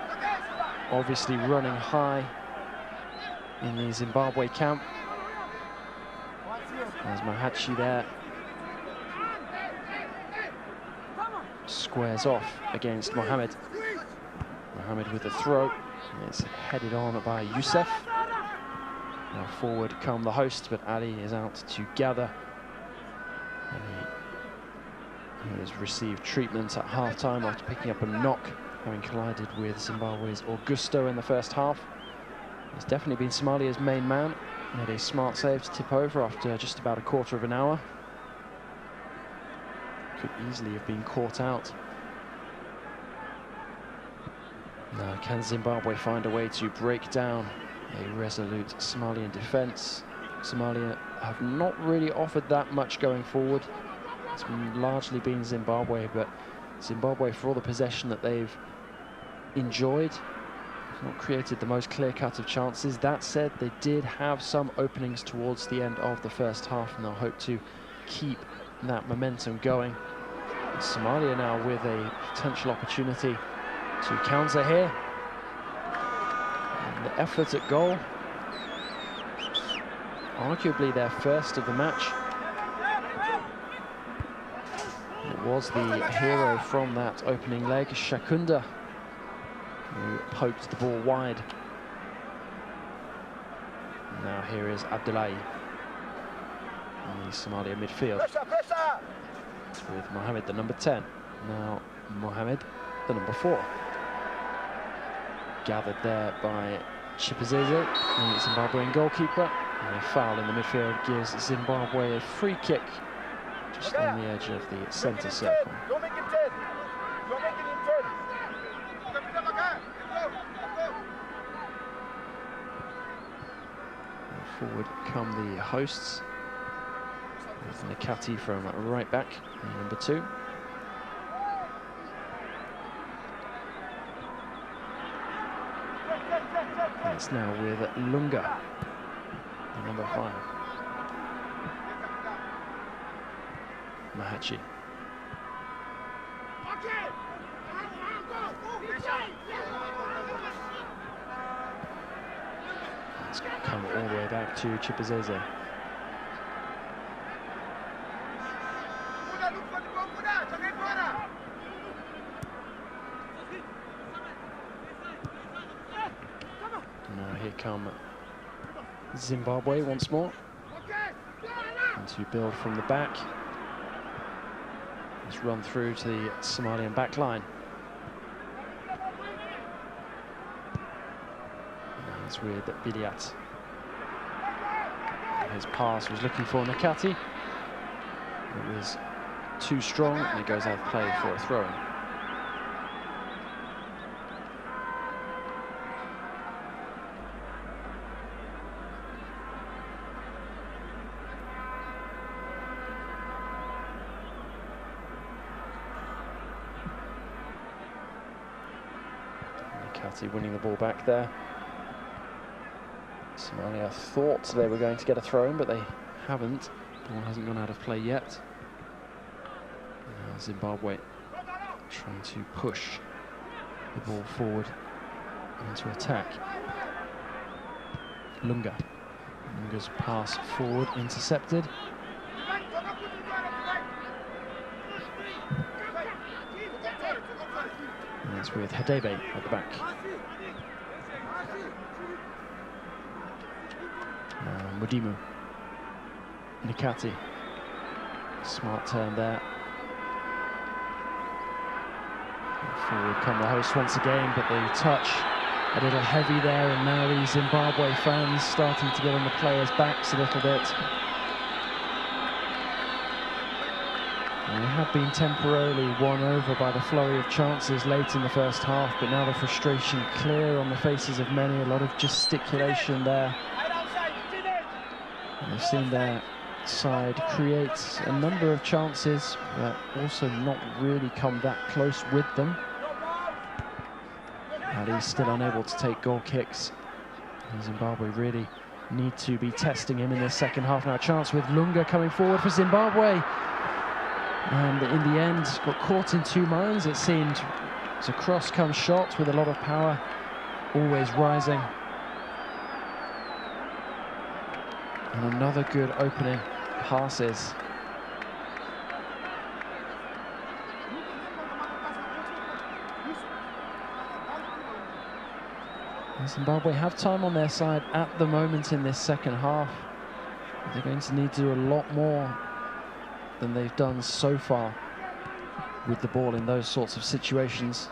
obviously running high in the Zimbabwe camp, as Mahachi there squares off against Mohamed. Mohamed with the throw. It's headed on by Youssef. Now forward come the hosts, but Ali is out to gather. And he has received treatment at half-time after picking up a knock, having collided with Zimbabwe's Augusto in the first half. He's definitely been Somalia's main man. Made a smart save to tip over after just about a quarter of an hour. Could easily have been caught out. Now, can Zimbabwe find a way to break down a resolute Somalian defence? Somalia have not really offered that much going forward. It's largely been Zimbabwe, but Zimbabwe, for all the possession that they've enjoyed, have not created the most clear-cut of chances. That said, they did have some openings towards the end of the first half, and they'll hope to keep that momentum going. Somalia now with a potential opportunity to counter here. And the effort at goal, arguably their first of the match. It was the hero from that opening leg, Shakunda, who poked the ball wide. Now here is Abdullahi in the Somalia midfield. With Mohamed, the number 10. Now Mohamed, the number 4. Gathered there by Chipazeze, the Zimbabwean goalkeeper. And a foul in the midfield gives Zimbabwe a free kick just on the edge of the centre circle. And forward come the hosts, with Nakati from right back, number 2. It's now with Lunga, number 5. Mahachi. It's come all the way back to Chipuzeze. Now here come Zimbabwe once more. And to build from the back. Let's run through to the Somalian back line. It's with Bidiat. His pass was looking for Nakati. It was too strong and it goes out of play for a throw-in. Nakati winning the ball back there. Somalia thought they were going to get a throw-in, but they haven't. The ball hasn't gone out of play yet. Now Zimbabwe trying to push the ball forward into attack. Lunga. Lunga's pass forward intercepted. And it's with Hadebe at the back. Mudimu. Nakati. Smart turn there. Forward come the hosts once again, but they touch a little heavy there, and now the Zimbabwe fans starting to get on the players' backs a little bit. And they have been temporarily won over by the flurry of chances late in the first half, but now the frustration clear on the faces of many, a lot of gesticulation there. And they've seen their side create a number of chances, but also not really come that close with them. Ali still unable to take goal kicks. And Zimbabwe really need to be testing him in this second half. Now a chance with Lunga coming forward for Zimbabwe. And in the end, got caught in two minds, it seemed. It's a cross-come shot with a lot of power, always rising. And another good opening passes. And Zimbabwe have time on their side at the moment in this second half. They're going to need to do a lot more than they've done so far with the ball in those sorts of situations.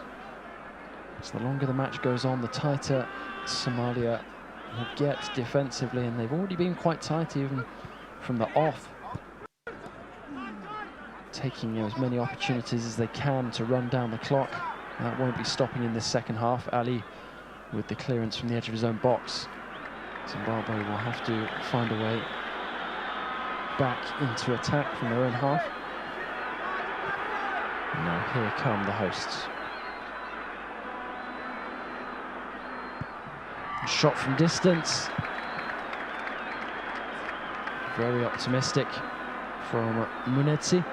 So the longer the match goes on, the tighter Somalia will get defensively, and they've already been quite tight even from the off, taking as many opportunities as they can to run down the clock. That won't be stopping in this second half. Ali with the clearance from the edge of his own box. Zimbabwe will have to find a way back into attack from their own half. And now here come the hosts. Shot from distance. Very optimistic from Munetsi.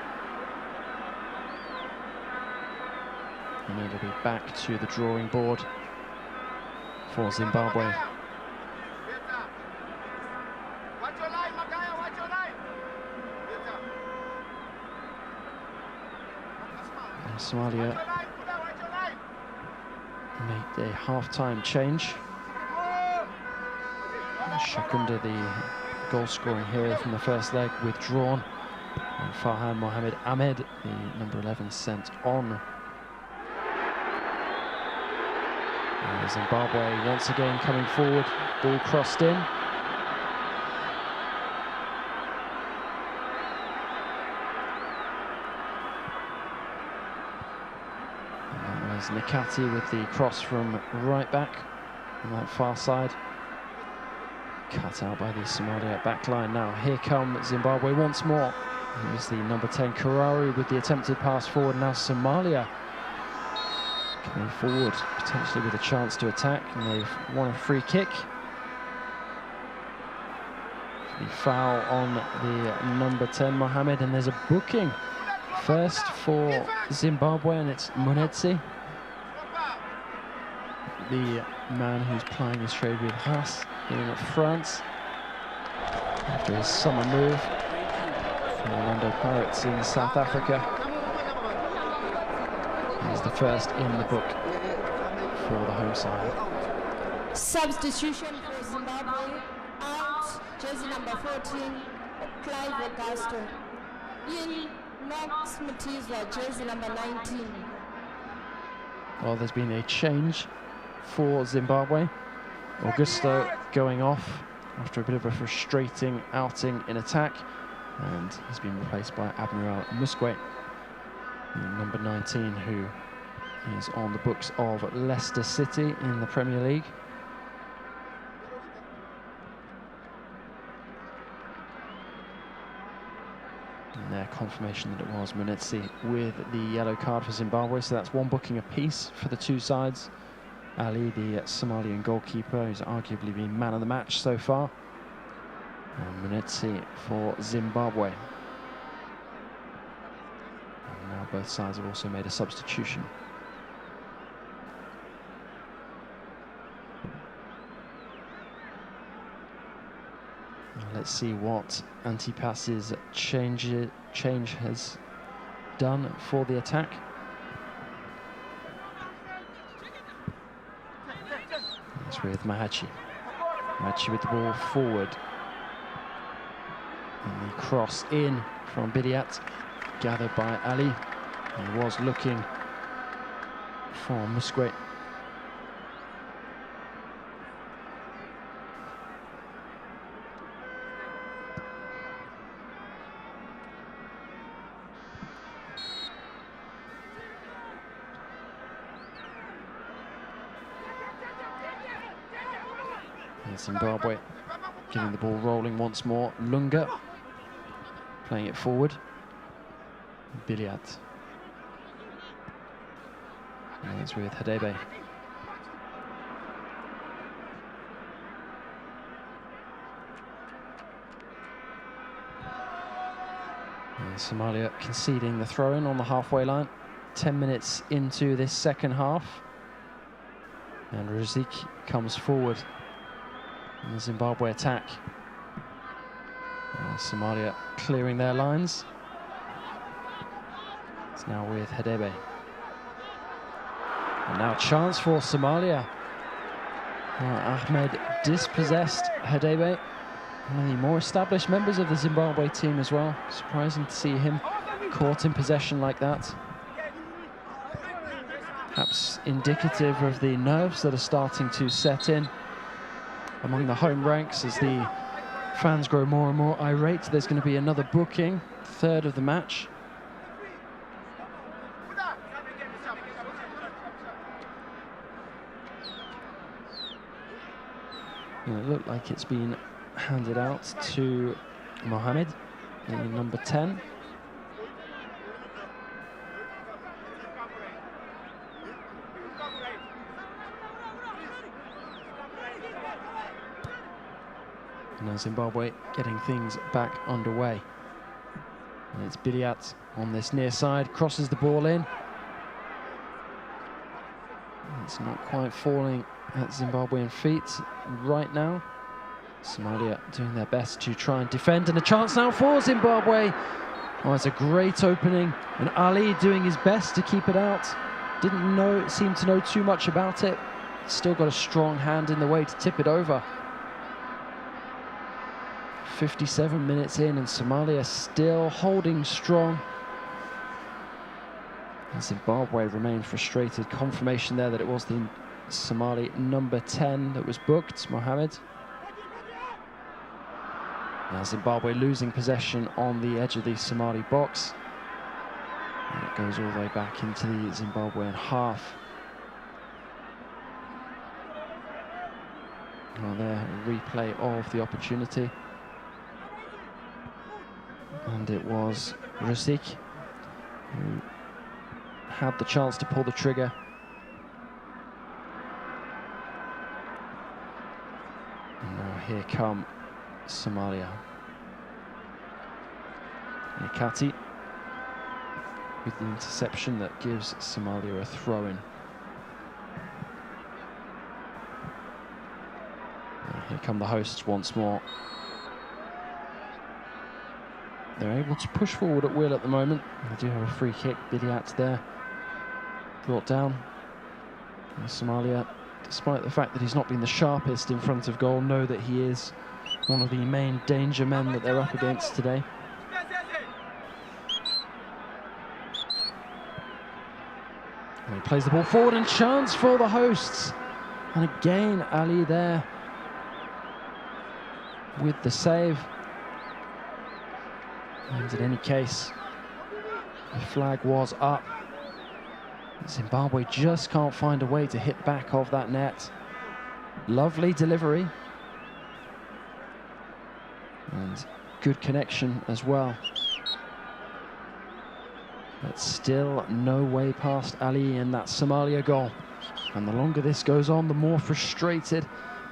And it'll be back to the drawing board for Zimbabwe. And Somalia made a half-time change. Shakunda, the goal-scoring hero from the first leg, withdrawn. And Farhan Mohamed Ahmed, the number 11, sent on. And Zimbabwe once again coming forward, ball crossed in. And that was Nakati with the cross from right back on that far side. Cut out by the Somalia back line. Now here come Zimbabwe once more. Here's the number 10 Karari with the attempted pass forward. Now Somalia coming forward, potentially with a chance to attack, and they've won a free kick. The foul on the number 10, Mohamed, and there's a booking first for Zimbabwe, and it's Munetsi, the man who's plying his trade with Haas in France after his summer move from Orlando Pirates in South Africa. He's the first in the book for the home side. Substitution for Zimbabwe. Out, jersey number 14, Clive Augusto. In, Knox Mutizwa, jersey number 19. Well, there's been a change for Zimbabwe. Augusto going off after a bit of a frustrating outing in attack, and he's been replaced by Admiral Muskwe, number 19, who is on the books of Leicester City in the Premier League. And their confirmation that it was Munetsi with the yellow card for Zimbabwe, so that's one booking apiece for the two sides. Ali, the Somalian goalkeeper, who's arguably been man of the match so far, and Munetsi for Zimbabwe. And now both sides have also made a substitution. Let's see what Antipas's change has done for the attack. It's with Mahachi. Mahachi with the ball forward. And the cross in from Bidiat, gathered by Ali. He was looking for Muskwe. Zimbabwe getting the ball rolling once more. Lunga playing it forward. Bidiat. And it's with Hadebe. And Somalia conceding the throw-in on the halfway line. 10 minutes into this second half. And Razik comes forward in the Zimbabwe attack. Somalia clearing their lines. It's now with Hadebe. And now a chance for Somalia. Ahmed dispossessed Hadebe, one of the more established members of the Zimbabwe team as well. Surprising to see him caught in possession like that. Perhaps indicative of the nerves that are starting to set in among the home ranks as the fans grow more and more irate. There's going to be another booking, third of the match. And it looked like it's been handed out to Mohamed, number 10. Now Zimbabwe getting things back underway. And it's Bidiat on this near side, crosses the ball in. It's not quite falling at Zimbabwean feet right now. Somalia doing their best to try and defend, and a chance now for Zimbabwe. Oh, it's a great opening, and Ali doing his best to keep it out. Didn't seem to know too much about it. Still got a strong hand in the way to tip it over. 57 minutes in, and Somalia still holding strong. And Zimbabwe remained frustrated. Confirmation there that it was the Somali number 10 that was booked, Mohamed. Now Zimbabwe losing possession on the edge of the Somali box. And it goes all the way back into the Zimbabwean half. Well, there, a replay of the opportunity. And it was Razik who had the chance to pull the trigger. And now here come Somalia. Nikati with the interception that gives Somalia a throw-in. Here come the hosts once more. They're able to push forward at will at the moment. They do have a free kick. Bidiat there, brought down. And Somalia, despite the fact that he's not been the sharpest in front of goal, know that he is one of the main danger men that they're up against today. And he plays the ball forward, and chance for the hosts. And again, Ali there with the save. And in any case, the flag was up. Zimbabwe just can't find a way to hit back of that net. Lovely delivery. And good connection as well. But still no way past Ali in that Somalia goal. And the longer this goes on, the more frustrated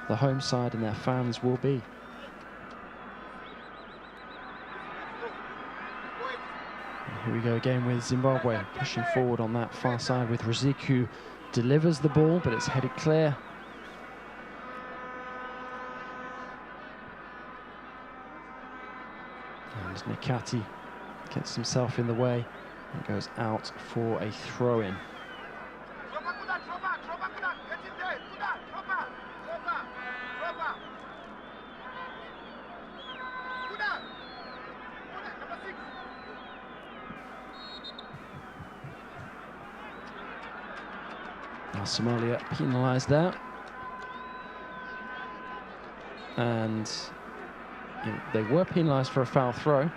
the home side and their fans will be. And here we go again with Zimbabwe pushing forward on that far side with Razik, who delivers the ball, but it's headed clear. And Nikati gets himself in the way and goes out for a throw-in. Now Somalia penalised there. And they were penalised for a foul throw.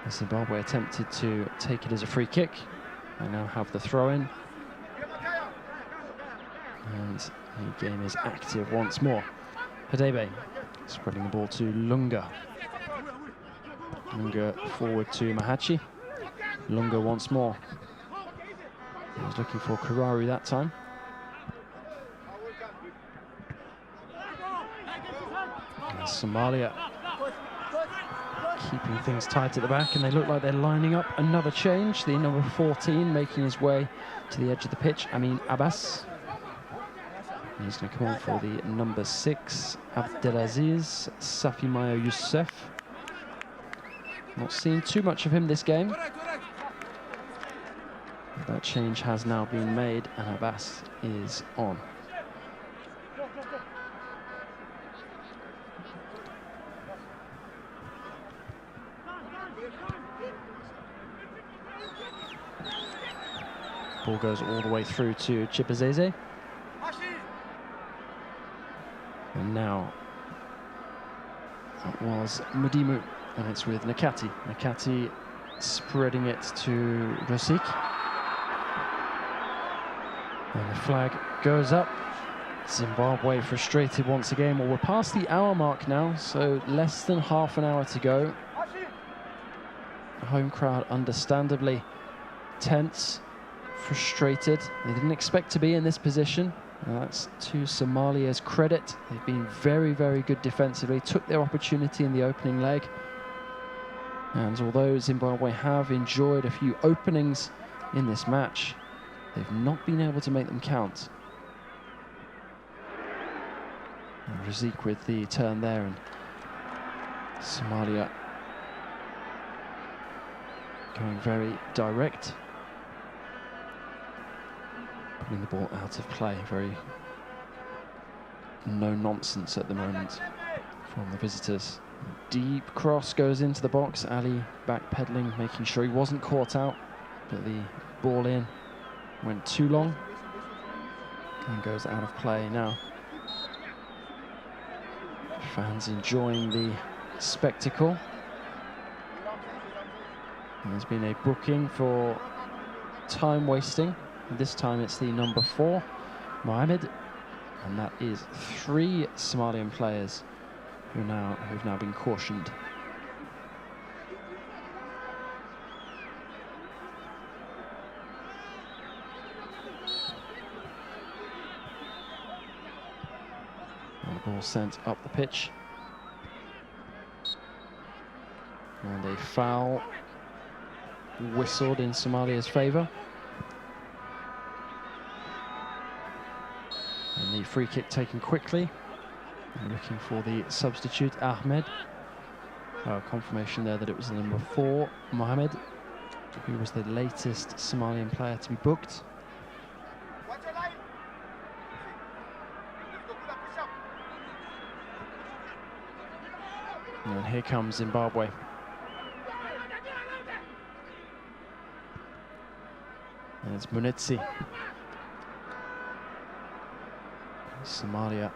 Zimbabwe attempted to take it as a free kick. They now have the throw-in. And the game is active once more. Hadebe spreading the ball to Lunga. Lunga forward to Mahachi. Lunga once more. He was looking for Kararu that time. And Somalia keeping things tight at the back, and they look like they're lining up another change. The number 14 making his way to the edge of the pitch, Amin Abbas. And he's going to come on for the number 6, Abdelaziz Safimayo Youssef. Not seen too much of him this game. That change has now been made, and Abbas is on. Ball goes all the way through to Chipazeze. And now that was Mudimu, and it's with Nakati. Nakati spreading it to Rosik. And the flag goes up. Zimbabwe frustrated once again. Well, we're past the hour mark now, so less than half an hour to go. The home crowd understandably tense, frustrated. They didn't expect to be in this position. And that's to Somalia's credit. They've been very, very good defensively, took their opportunity in the opening leg. And although Zimbabwe have enjoyed a few openings in this match, they've not been able to make them count. And Razik with the turn there, and Somalia going very direct. Putting the ball out of play, very no nonsense at the moment from the visitors. Deep cross goes into the box. Ali backpedaling, making sure he wasn't caught out, but the ball in went too long and goes out of play now. Fans enjoying the spectacle. And there's been a booking for time wasting. This time it's the number 4, Mohamed, and that is 3 Somalian players who've now been cautioned. And the ball sent up the pitch. a foul whistled in Somalia's favour. And the free kick taken quickly. And looking for the substitute, Ahmed. Confirmation there that it was the number 4, Mohamed, who was the latest Somalian player to be booked. And here comes Zimbabwe. And it's Munetsi. Somalia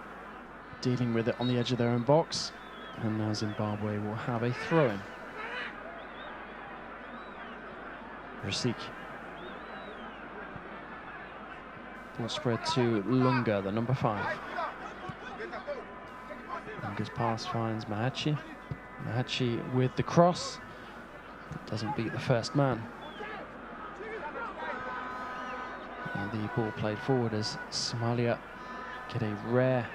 dealing with it on the edge of their own box. And now Zimbabwe will have a throw-in. Rasik. Ball spread to Lunga, the number 5. Lunga's pass finds Mahachi. Mahachi with the cross. Doesn't beat the first man. And the ball played forward as Somalia get a rare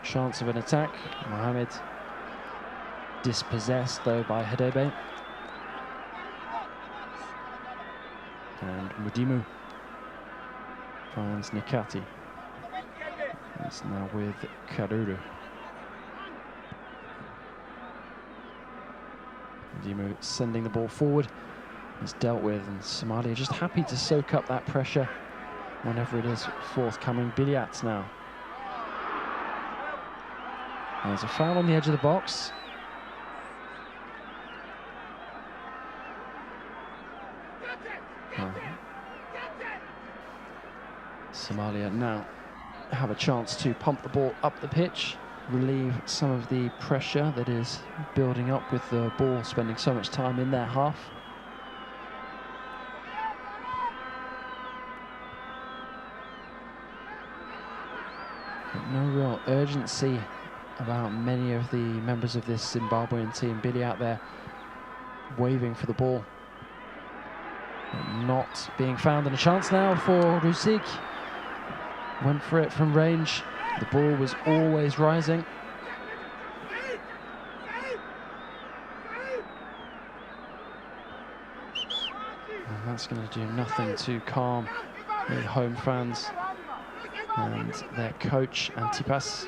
chance of an attack. Mohamed dispossessed though by Hadebe. And Mudimu finds Nikati. It's now with Karuru. Mudimu sending the ball forward. It's dealt with, and Somalia just happy to soak up that pressure whenever it is forthcoming. Biliat now. There's a foul on the edge of the box. Somalia now have a chance to pump the ball up the pitch, relieve some of the pressure that is building up with the ball spending so much time in their half. But no real urgency about many of the members of this Zimbabwean team. Billy out there waving for the ball. But not being found, and a chance now for Rusik. Went for it from range. The ball was always rising. And that's going to do nothing to calm the home fans and their coach, Antipas.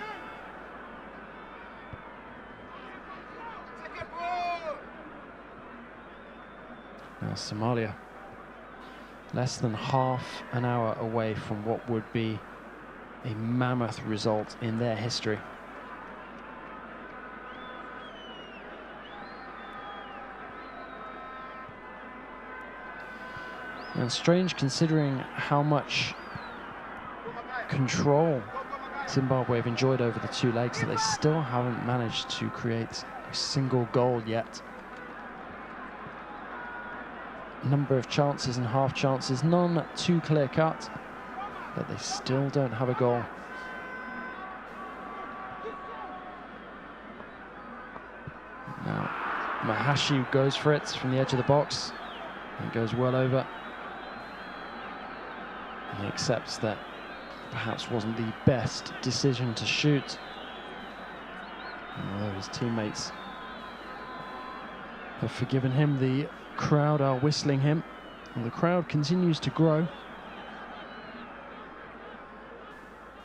Now Somalia, less than half an hour away from what would be a mammoth result in their history. And strange considering how much control Zimbabwe have enjoyed over the 2 legs, that they still haven't managed to create a single goal yet. Number of chances and half chances, none too clear cut, but they still don't have a goal. Now Mahashi goes for it from the edge of the box and goes well over. And he accepts that perhaps wasn't the best decision to shoot. And although his teammates have forgiven him, the crowd are whistling him, and the crowd continues to grow.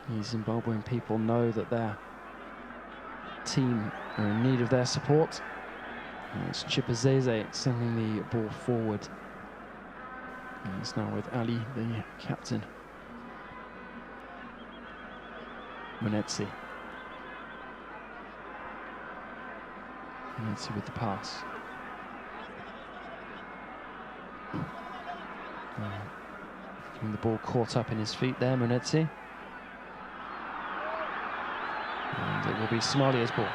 The Zimbabwean people know that their team are in need of their support. And it's Chipazeze sending the ball forward. And it's now with Ali, the captain. Munetsi. Munetsi with the pass. Getting the ball caught up in his feet there, Munetsi. And it will be Somalia's ball.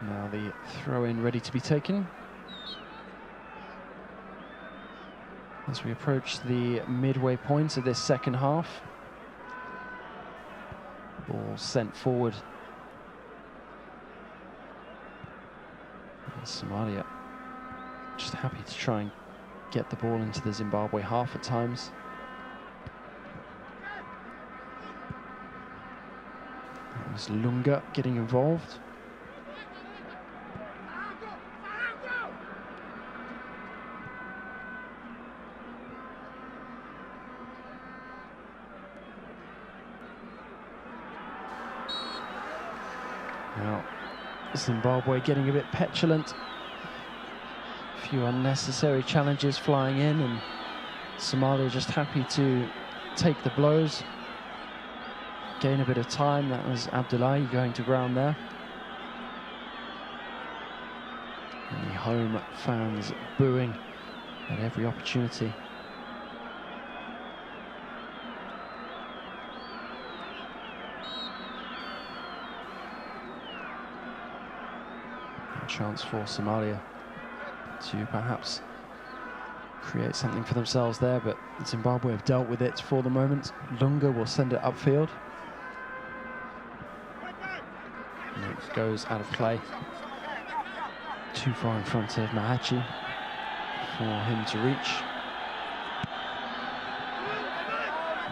Now the throw-in ready to be taken. As we approach the midway point of this second half. Ball sent forward. Somalia just happy to try and get the ball into the Zimbabwe half at times. That was Lunga getting involved. Now, Zimbabwe getting a bit petulant. A few unnecessary challenges flying in, and Somalia just happy to take the blows. Gain a bit of time. That was Abdullahi going to ground there. And the home fans booing at every opportunity. Chance for Somalia to perhaps create something for themselves there, but Zimbabwe have dealt with it for the moment. Lunga will send it upfield. And it goes out of play. Too far in front of Mahachi for him to reach.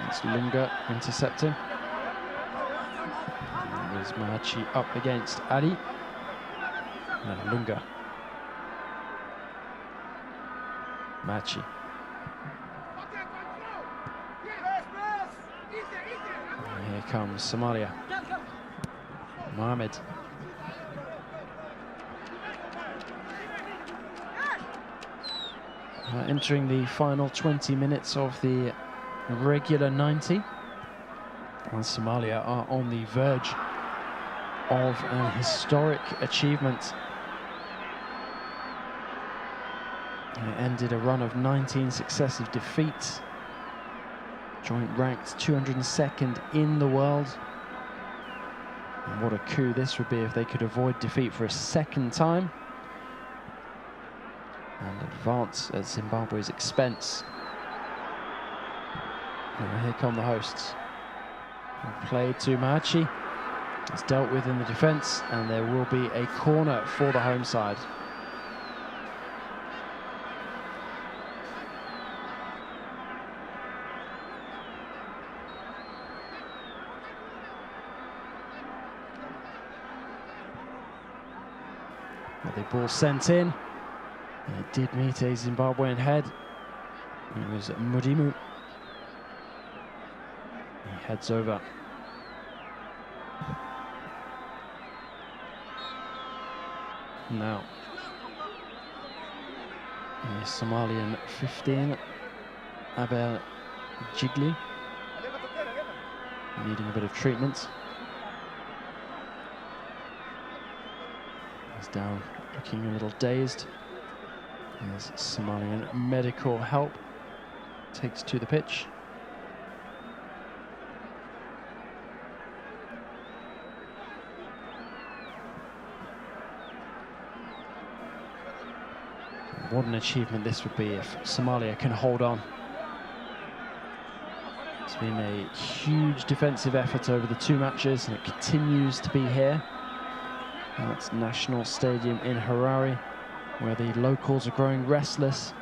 It's Lunga intercepting. And there's Mahachi up against Ali. And Lunga. Machi. And here comes Somalia. Mohamed. Entering the final 20 minutes of the regular 90. And Somalia are on the verge of an historic achievement. It ended a run of 19 successive defeats. Joint ranked 202nd in the world. And what a coup this would be if they could avoid defeat for a second time and advance at Zimbabwe's expense. And here come the hosts. Play to Mahachi. It's dealt with in the defence, and there will be a corner for the home side. The ball sent in, and it did meet a Zimbabwean head. It was Mudimu. He heads over. Now, the Somalian 15, Abel Jigli, needing a bit of treatment. He's down, looking a little dazed. As Somalian medical help takes to the pitch. What an achievement this would be if Somalia can hold on. It's been a huge defensive effort over the two matches, and it continues to be here. That's National Stadium in Harare, where the locals are growing restless.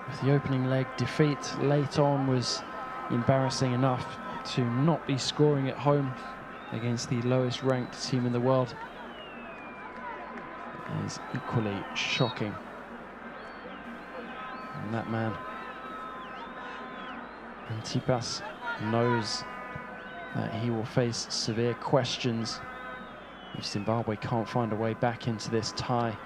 With the opening leg defeat late on was embarrassing enough to not be scoring at home against the lowest ranked team in the world. It is equally shocking. And that man, Antipas, knows that he will face severe questions if Zimbabwe can't find a way back into this tie.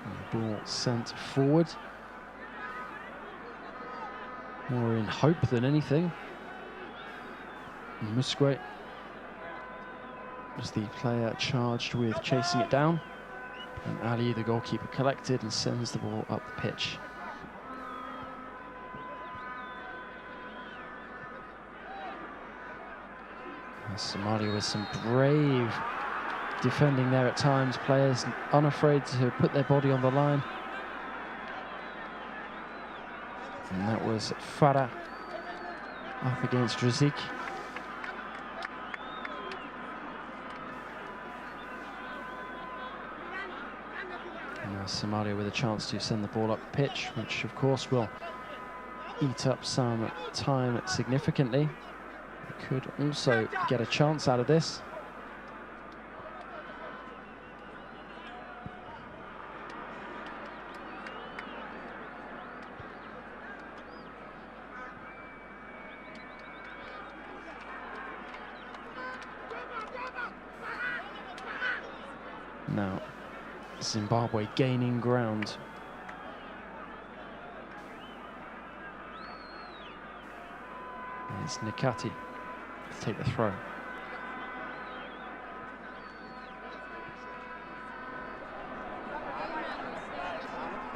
And the ball sent forward. More in hope than anything. Musquet was the player charged with chasing it down. And Ali, the goalkeeper, collected and sends the ball up the pitch. Somalia with some brave defending there at times, players unafraid to put their body on the line. And that was Farah up against Rosic. And now Somalia with a chance to send the ball up the pitch, which of course will eat up some time significantly. They could also get a chance out of this. Now, Zimbabwe gaining ground. And it's Nikati to take the throw.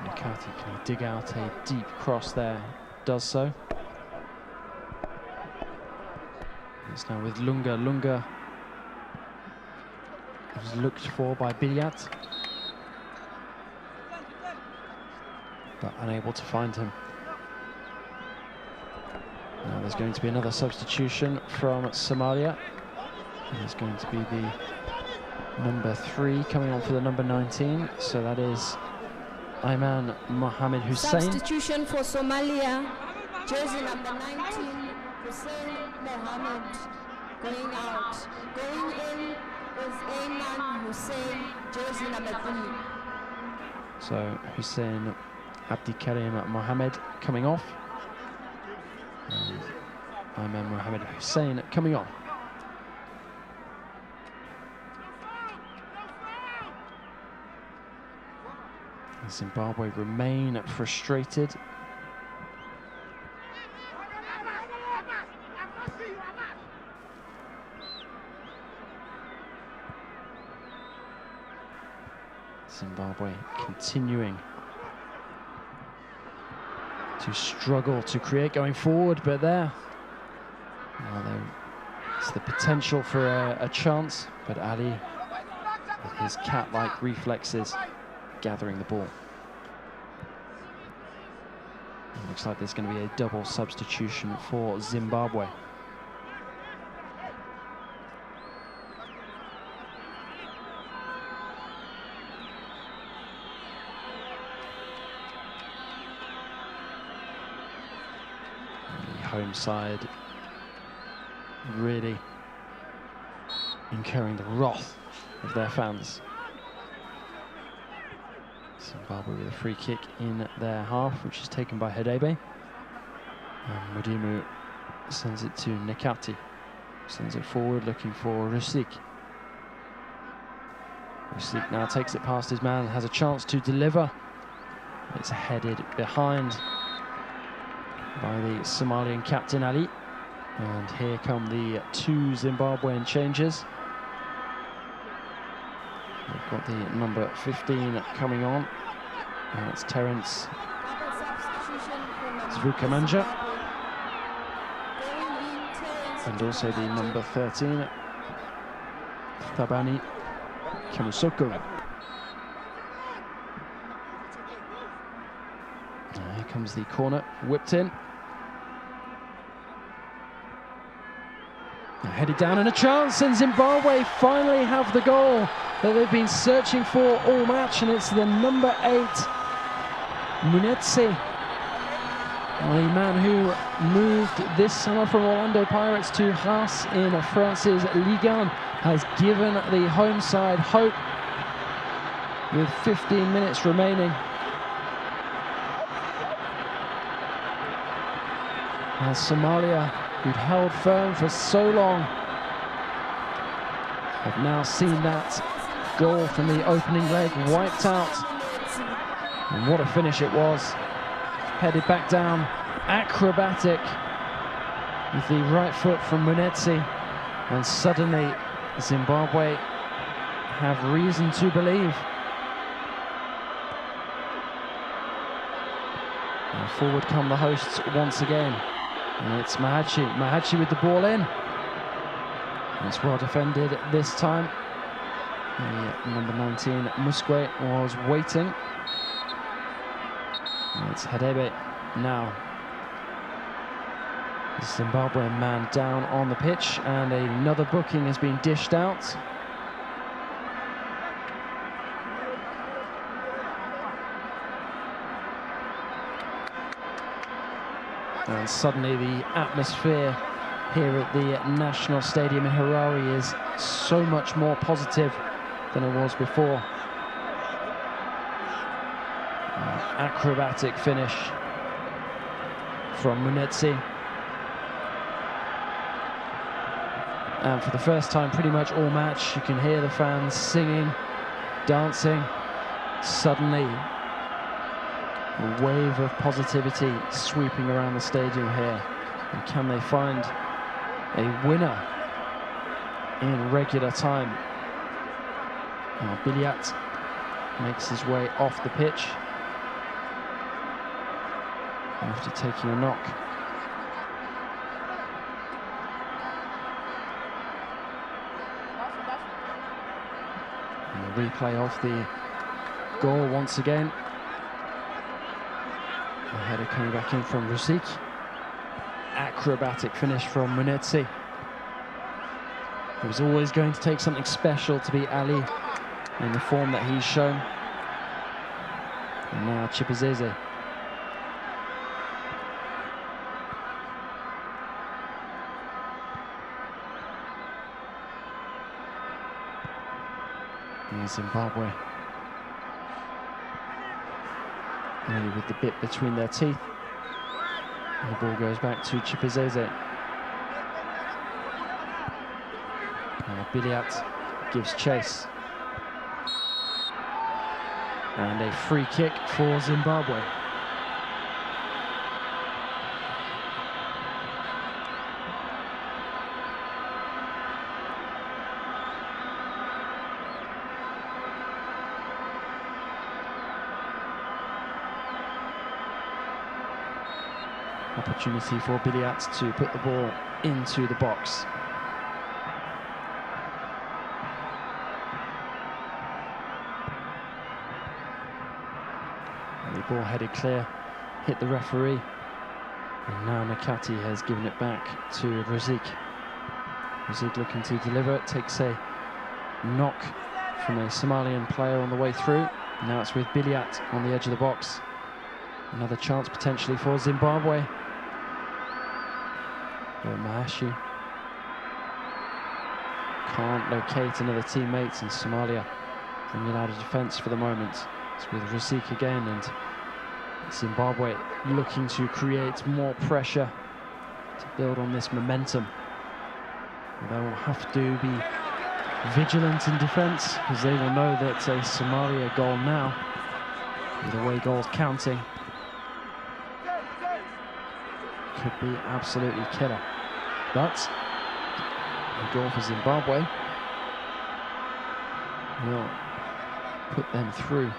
Nikati, can he dig out a deep cross there? Does so. It's now with Lunga. Lunga was looked for by Bilyat, but unable to find him. Now there's going to be another substitution from Somalia. There's going to be the number 3 coming on for the number 19, so that is Ayman Mohamed Hussein. Substitution for Somalia, jersey number 19, Hussein Mohamed, going out. Going in is Ayman Hussein, jersey number 3. So Hussein Abdikarim Mohamed coming off. And Ayman Mohamed Hussein coming on. Zimbabwe remain frustrated. Zimbabwe continuing to struggle to create going forward, but it's the potential for a chance, but Ali, with his cat-like reflexes, gathering the ball. It looks like there's going to be a double substitution for Zimbabwe. The home side really incurring the wrath of their fans. Zimbabwe with a free kick in their half, which is taken by Hadebe. And Mudimu sends it to Nikati. Sends it forward, looking for Rosic. Rosic now takes it past his man, has a chance to deliver. It's headed behind by the Somalian captain Ali. And here come the 2 Zimbabwean changes. We've got the number 15 coming on. And it's Terence Zvukamanja. And also the number 13, Thabani Kamusoko. Here comes the corner, whipped in. Headed down and a chance, and Zimbabwe finally have the goal that they've been searching for all match, and it's the number 8, Munetsi, the man who moved this summer from Orlando Pirates to Reims in France's Ligue 1, has given the home side hope with 15 minutes remaining. As Somalia, who'd held firm for so long, have now seen that goal from the opening leg wiped out. And what a finish it was. Headed back down, acrobatic, with the right foot from Munetsi. And suddenly Zimbabwe have reason to believe. And forward come the hosts once again. And it's Mahachi with the ball in. And it's well defended this time. The number 19, Muskwe, was waiting. And it's Hadebe now. Zimbabwean man down on the pitch, and another booking has been dished out. And suddenly the atmosphere here at the National Stadium in Harare is so much more positive than it was before. Acrobatic finish from Munetsi. And for the first time pretty much all match, you can hear the fans singing, dancing. Suddenly, a wave of positivity sweeping around the stadium here. And can they find a winner in regular time? Now Biliat makes his way off the pitch after taking a knock. And a replay of the goal once again. A header coming back in from Ruzik. Acrobatic finish from Munetsi. It was always going to take something special to beat Ali in the form that he's shown. And now Chipuzeze. And Zimbabwe. Really with the bit between their teeth. And the ball goes back to Chipuzeze. Now Biliat gives chase. And a free kick for Zimbabwe. Opportunity for Biliat to put the ball into the box. And the ball headed clear, hit the referee, and now Nakati has given it back to Ruzik. Ruzik looking to deliver, takes a knock from a Somalian player on the way through. Now it's with Biliat on the edge of the box. Another chance potentially for Zimbabwe. But Mahashi can't locate another teammate, and Somalia bring it out of defence for the moment. It's with Ruzik again, and Zimbabwe looking to create more pressure to build on this momentum. They will have to be vigilant in defence, because they will know that a Somalia goal now, with away goals counting, could be absolutely killer. But a goal for Zimbabwe will put them through.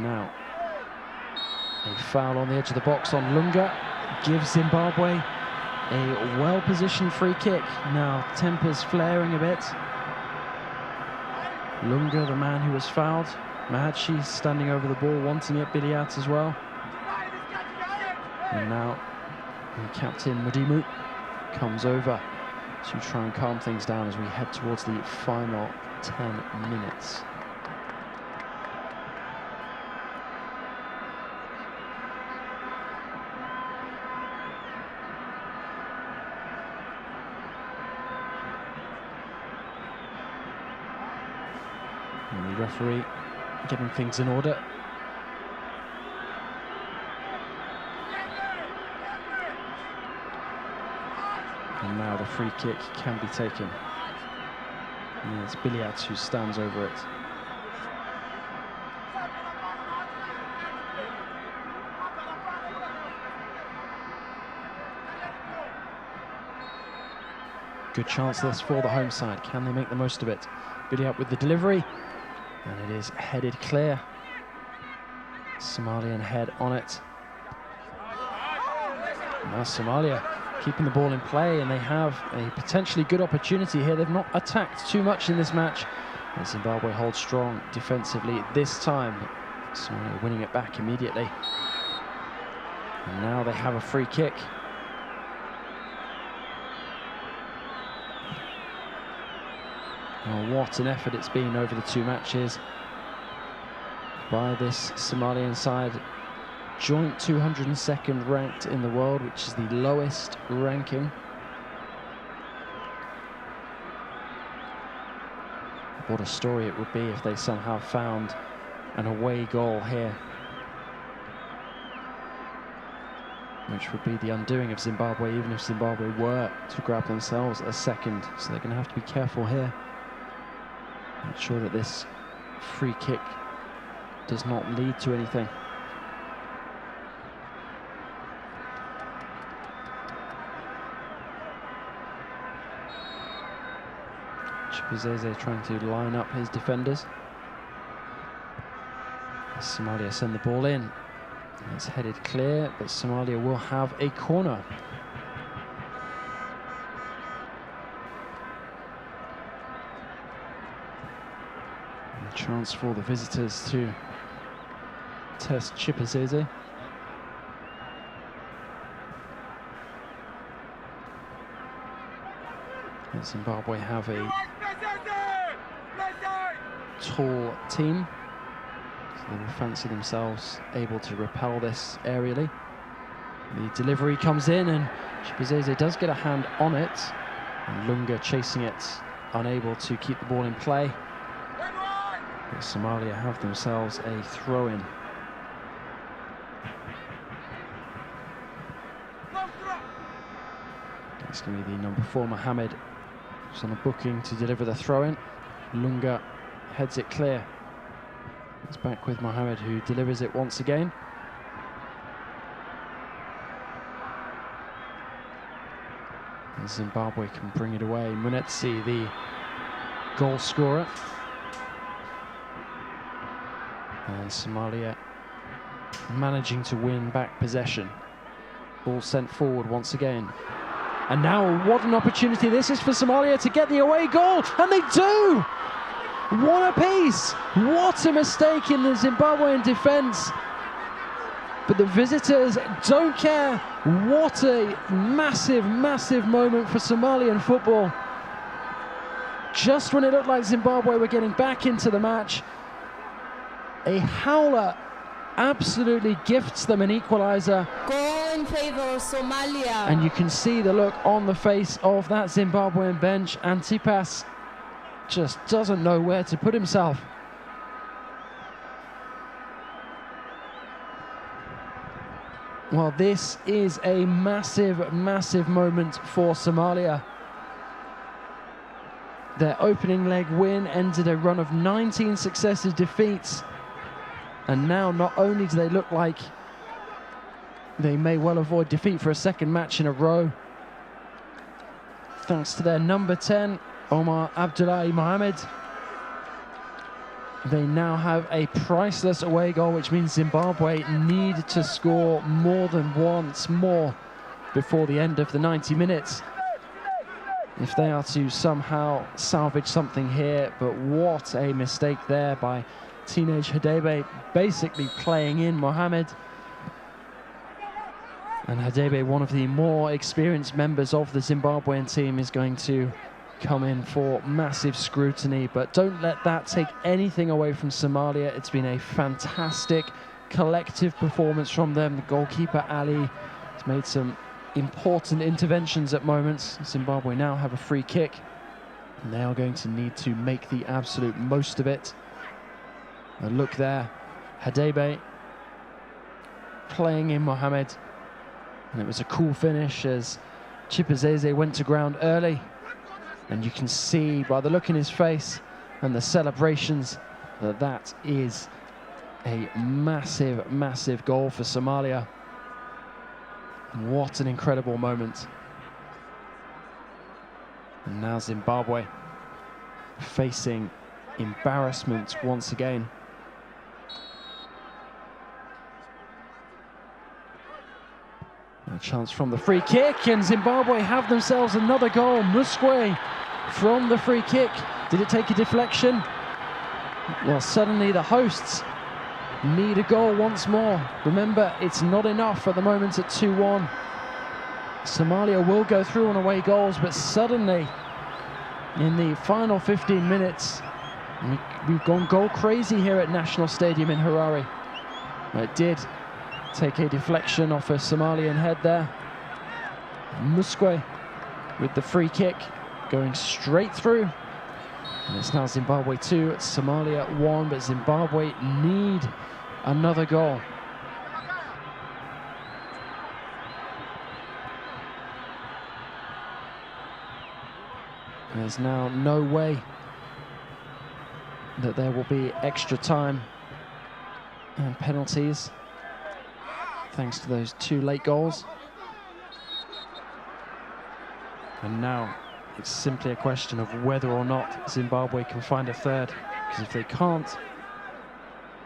Now, a foul on the edge of the box on Lunga gives Zimbabwe a well-positioned free kick. Now, tempers flaring a bit. Lunga, the man who was fouled. Mahachi standing over the ball, wanting it. Biliat as well. And now, Captain Mudimu comes over to try and calm things down as we head towards the final 10 minutes. And the referee getting things in order. And now the free kick can be taken. And it's Biliat who stands over it. Good chance this for the home side. Can they make the most of it? Biliat with the delivery. And it is headed clear. Somalian head on it. Now Somalia keeping the ball in play, and they have a potentially good opportunity here. They've not attacked too much in this match. And Zimbabwe holds strong defensively this time. Somalia winning it back immediately. And now they have a free kick. Oh, what an effort it's been over the 2 matches by this Somalian side. Joint 202nd ranked in the world, which is the lowest ranking. What a story it would be if they somehow found an away goal here, which would be the undoing of Zimbabwe, even if Zimbabwe were to grab themselves a second. So they're going to have to be careful here. Make sure that this free kick does not lead to anything. Chipuzeze trying to line up his defenders. Somalia send the ball in. It's headed clear, but Somalia will have a corner. And a chance for the visitors to test Chipuzeze. And Zimbabwe have a tall team, so they will fancy themselves able to repel this aerially. The delivery comes in and Chipuzeze does get a hand on it, and Lunga chasing it, unable to keep the ball in play. But Somalia have themselves a throw-in. It's going to be the number 4, Mohammed, who's on a booking to deliver the throw-in. Lunga heads it clear. It's back with Mohammed, who delivers it once again. And Zimbabwe can bring it away. Munetsi, the goal scorer. And Somalia managing to win back possession. Ball sent forward once again. And now what an opportunity this is for Somalia to get the away goal, and they do! One apiece! What a mistake in the Zimbabwean defence. But the visitors don't care. What a massive, massive moment for Somalian football. Just when it looked like Zimbabwe were getting back into the match, a howler absolutely gifts them an equaliser. Goal in favour of Somalia. And you can see the look on the face of that Zimbabwean bench. Antipas just doesn't know where to put himself. Well, this is a massive, massive moment for Somalia. Their opening leg win ended a run of 19 successive defeats. And now not only do they look like they may well avoid defeat for a second match in a row, thanks to their number 10, Omar Abdullahi Mohammed, they now have a priceless away goal, which means Zimbabwe need to score more than once more before the end of the 90 minutes if they are to somehow salvage something here. But what a mistake there by teenage Hadebe, basically playing in Mohammed. And Hadebe, one of the more experienced members of the Zimbabwean team, is going to come in for massive scrutiny. But don't let that take anything away from Somalia. It's been a fantastic collective performance from them. The goalkeeper, Ali, has made some important interventions at moments. Zimbabwe now have a free kick, and they are going to need to make the absolute most of it. And look there, Hadebe playing in Mohammed. And it was a cool finish as Chipuzeze went to ground early. And you can see by the look in his face and the celebrations that that is a massive, massive goal for Somalia. What an incredible moment. And now Zimbabwe facing embarrassment once again. A chance from the free kick, and Zimbabwe have themselves another goal. Muskwe from the free kick. Did it take a deflection? Well, suddenly the hosts need a goal once more. Remember, it's not enough at the moment at 2-1. Somalia will go through on away goals, but suddenly, in the final 15 minutes, we've gone goal crazy here at National Stadium in Harare. It did take a deflection off a Somalian head there. Musque with the free kick, going straight through. And it's now Zimbabwe 2, Somalia 1, but Zimbabwe need another goal. There's now no way that there will be extra time and penalties, thanks to those 2 late goals. And now it's simply a question of whether or not Zimbabwe can find a third, because if they can't,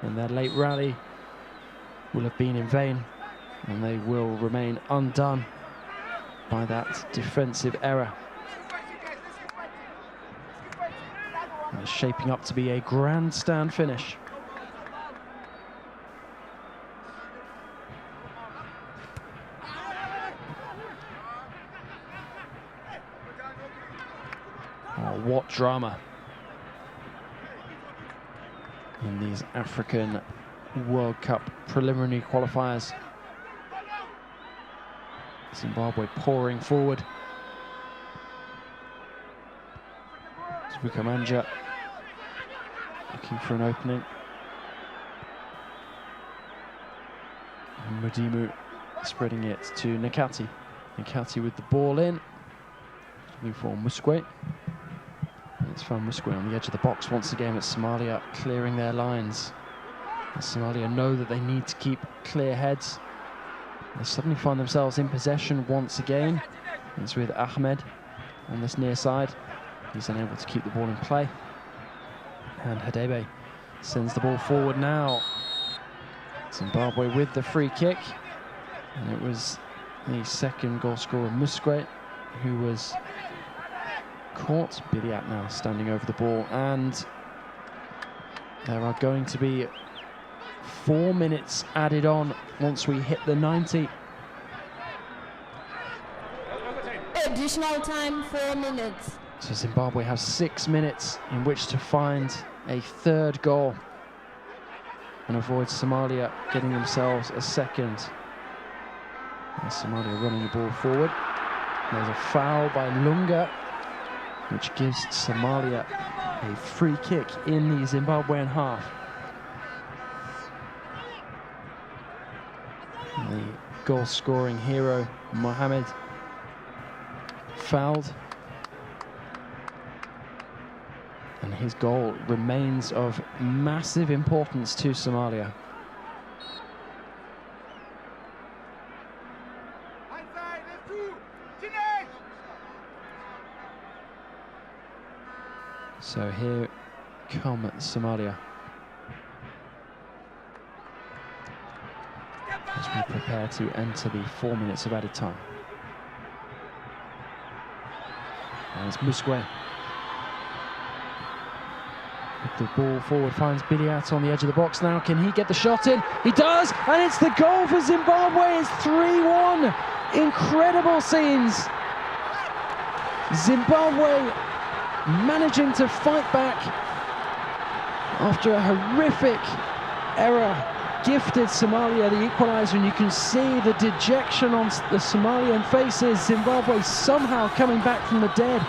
then their late rally will have been in vain, and they will remain undone by that defensive error. And it's shaping up to be a grandstand finish. Oh, what drama in these African World Cup preliminary qualifiers. Zimbabwe pouring forward. Bukamanja looking for an opening. And Mudimu spreading it to Nakati. Nakati with the ball in. Looking for Musque. It's found Musque on the edge of the box once again. It's Somalia clearing their lines. And Somalia know that they need to keep clear heads. They suddenly find themselves in possession once again. It's with Ahmed on this near side. He's unable to keep the ball in play. And Hadebe sends the ball forward now. Zimbabwe with the free kick. And it was the second goal scorer, Musque, who was caught. Biliat now standing over the ball. And there are going to be 4 minutes added on once we hit the 90. Additional time, 4 minutes. So Zimbabwe have 6 minutes in which to find a third goal and avoid Somalia getting themselves a second. And Somalia running the ball forward. There's a foul by Lunga, which gives Somalia a free kick in the Zimbabwean half. And the goal-scoring hero, Mohamed, fouled. And his goal remains of massive importance to Somalia. So here come Somalia as we prepare to enter the 4 minutes of added time. And it's Musque. The ball forward finds Biliat on the edge of the box now. Can he get the shot in? He does, and it's the goal for Zimbabwe. It's 3-1. Incredible scenes. Zimbabwe managing to fight back after a horrific error. Gifted Somalia the equaliser, and you can see the dejection on the Somalian faces. Zimbabwe somehow coming back from the dead.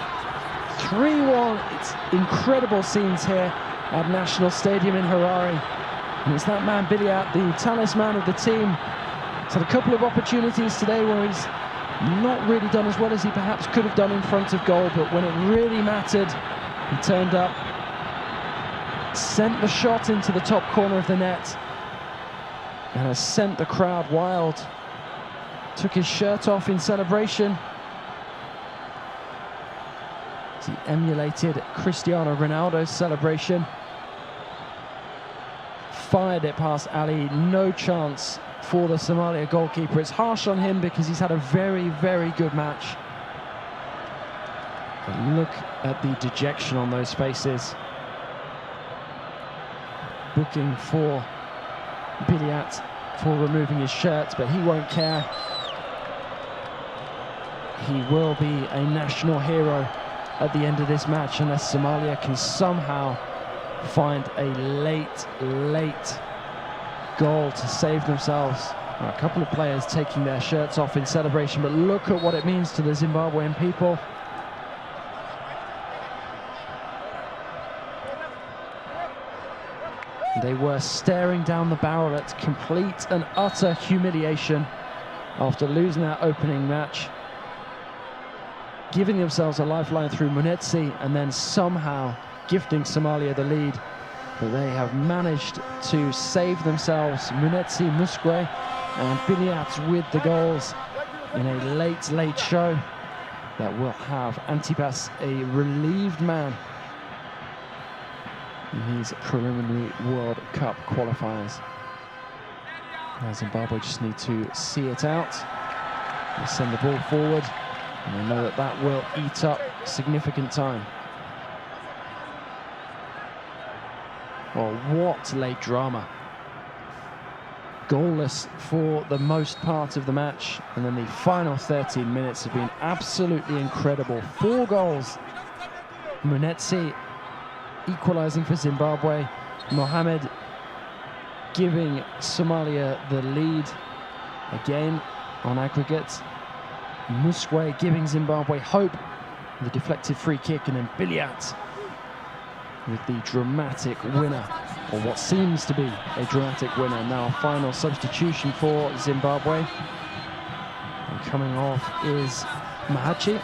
3-1. It's incredible scenes here at National Stadium in Harare. And it's that man Biliat, the talisman of the team. He's had a couple of opportunities today where he's not really done as well as he perhaps could have done in front of goal, but when it really mattered, he turned up, sent the shot into the top corner of the net, and has sent the crowd wild. Took his shirt off in celebration. He emulated Cristiano Ronaldo's celebration. Fired it past Ali, no chance for the Somalia goalkeeper. It's harsh on him because he's had a very, very good match. But look at the dejection on those faces. Booking for Biliat for removing his shirt, but he won't care. He will be a national hero at the end of this match unless Somalia can somehow find a late goal to save themselves. A couple of players taking their shirts off in celebration, but look at what it means to the Zimbabwean people. They were staring down the barrel at complete and utter humiliation after losing that opening match, giving themselves a lifeline through Munetsi and then somehow gifting Somalia the lead. But they have managed to save themselves. Munetsi, Musgwe and Biliat with the goals in a late show that will have Antipas a relieved man in these preliminary World Cup qualifiers. Zimbabwe just need to see it out. They send the ball forward, and they know that that will eat up significant time. Oh, what late drama. Goalless for the most part of the match, and then the final 13 minutes have been absolutely incredible. 4 goals. Munetsi equalising for Zimbabwe. Mohamed giving Somalia the lead again on aggregate. Musgwe giving Zimbabwe hope. The deflected free kick, and then Biliat with the dramatic winner, or what seems to be a dramatic winner. Now a final substitution for Zimbabwe. And coming off is Mahachi,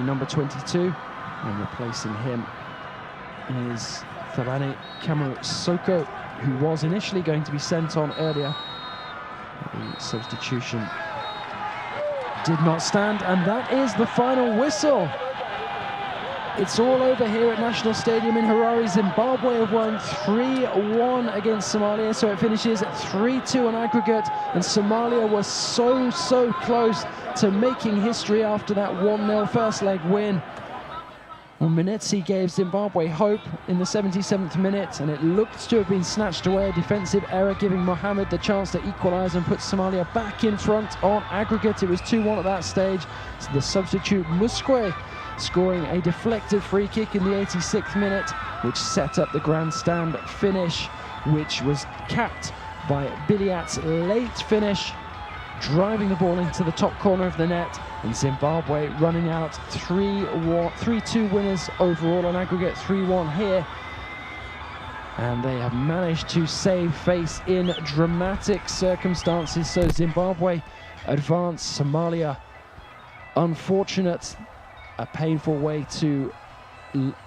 number 22, and replacing him is Thabane Kamusoko, who was initially going to be sent on earlier. The substitution did not stand, and that is the final whistle. It's all over here at National Stadium in Harare. Zimbabwe have won 3-1 against Somalia, so it finishes 3-2 on aggregate, and Somalia was so close to making history after that 1-0 first leg win. Well, Munetsi gave Zimbabwe hope in the 77th minute, and it looked to have been snatched away. A defensive error giving Mohamed the chance to equalise and put Somalia back in front on aggregate. It was 2-1 at that stage. So the substitute Musgwe scoring a deflected free kick in the 86th minute, which set up the grandstand finish, which was capped by Biliat's late finish, driving the ball into the top corner of the net, and Zimbabwe running out 3-2 winners overall on aggregate, 3-1 here. And they have managed to save face in dramatic circumstances. So Zimbabwe advance, Somalia unfortunate, a painful way to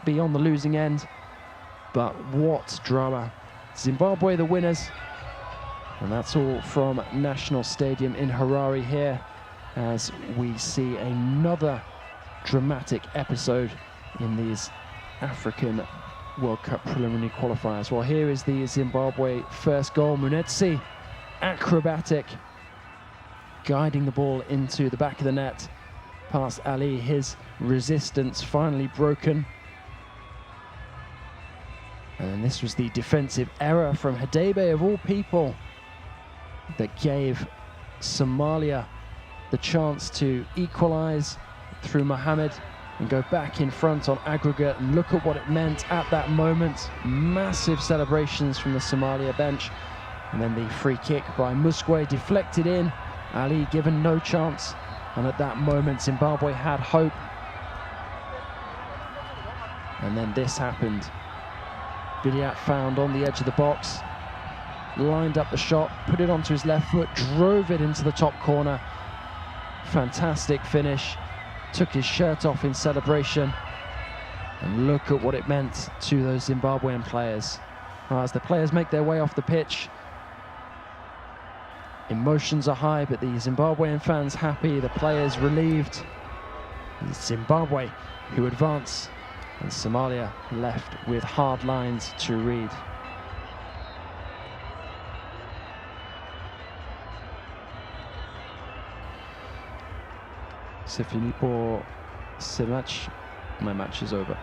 be on the losing end, but what drama. Zimbabwe the winners. And that's all from National Stadium in Harare here, as we see another dramatic episode in these African World Cup preliminary qualifiers. Well, here is the Zimbabwe first goal. Munetsi, acrobatic, guiding the ball into the back of the net, past Ali, his resistance finally broken. And this was the defensive error from Hadebe, of all people, that gave Somalia the chance to equalise through Mohamed and go back in front on aggregate. And look at what it meant at that moment. Massive celebrations from the Somalia bench. And then the free kick by Musgwe deflected in. Ali given no chance. And at that moment, Zimbabwe had hope. And then this happened. Biliat found on the edge of the box, lined up the shot, put it onto his left foot, drove it into the top corner. Fantastic finish. Took his shirt off in celebration. And look at what it meant to those Zimbabwean players. As the players make their way off the pitch, emotions are high, but the Zimbabwean fans happy, the players relieved. It's Zimbabwe who advance, and Somalia left with hard lines to read. C'est fini pour ce match. My match is over.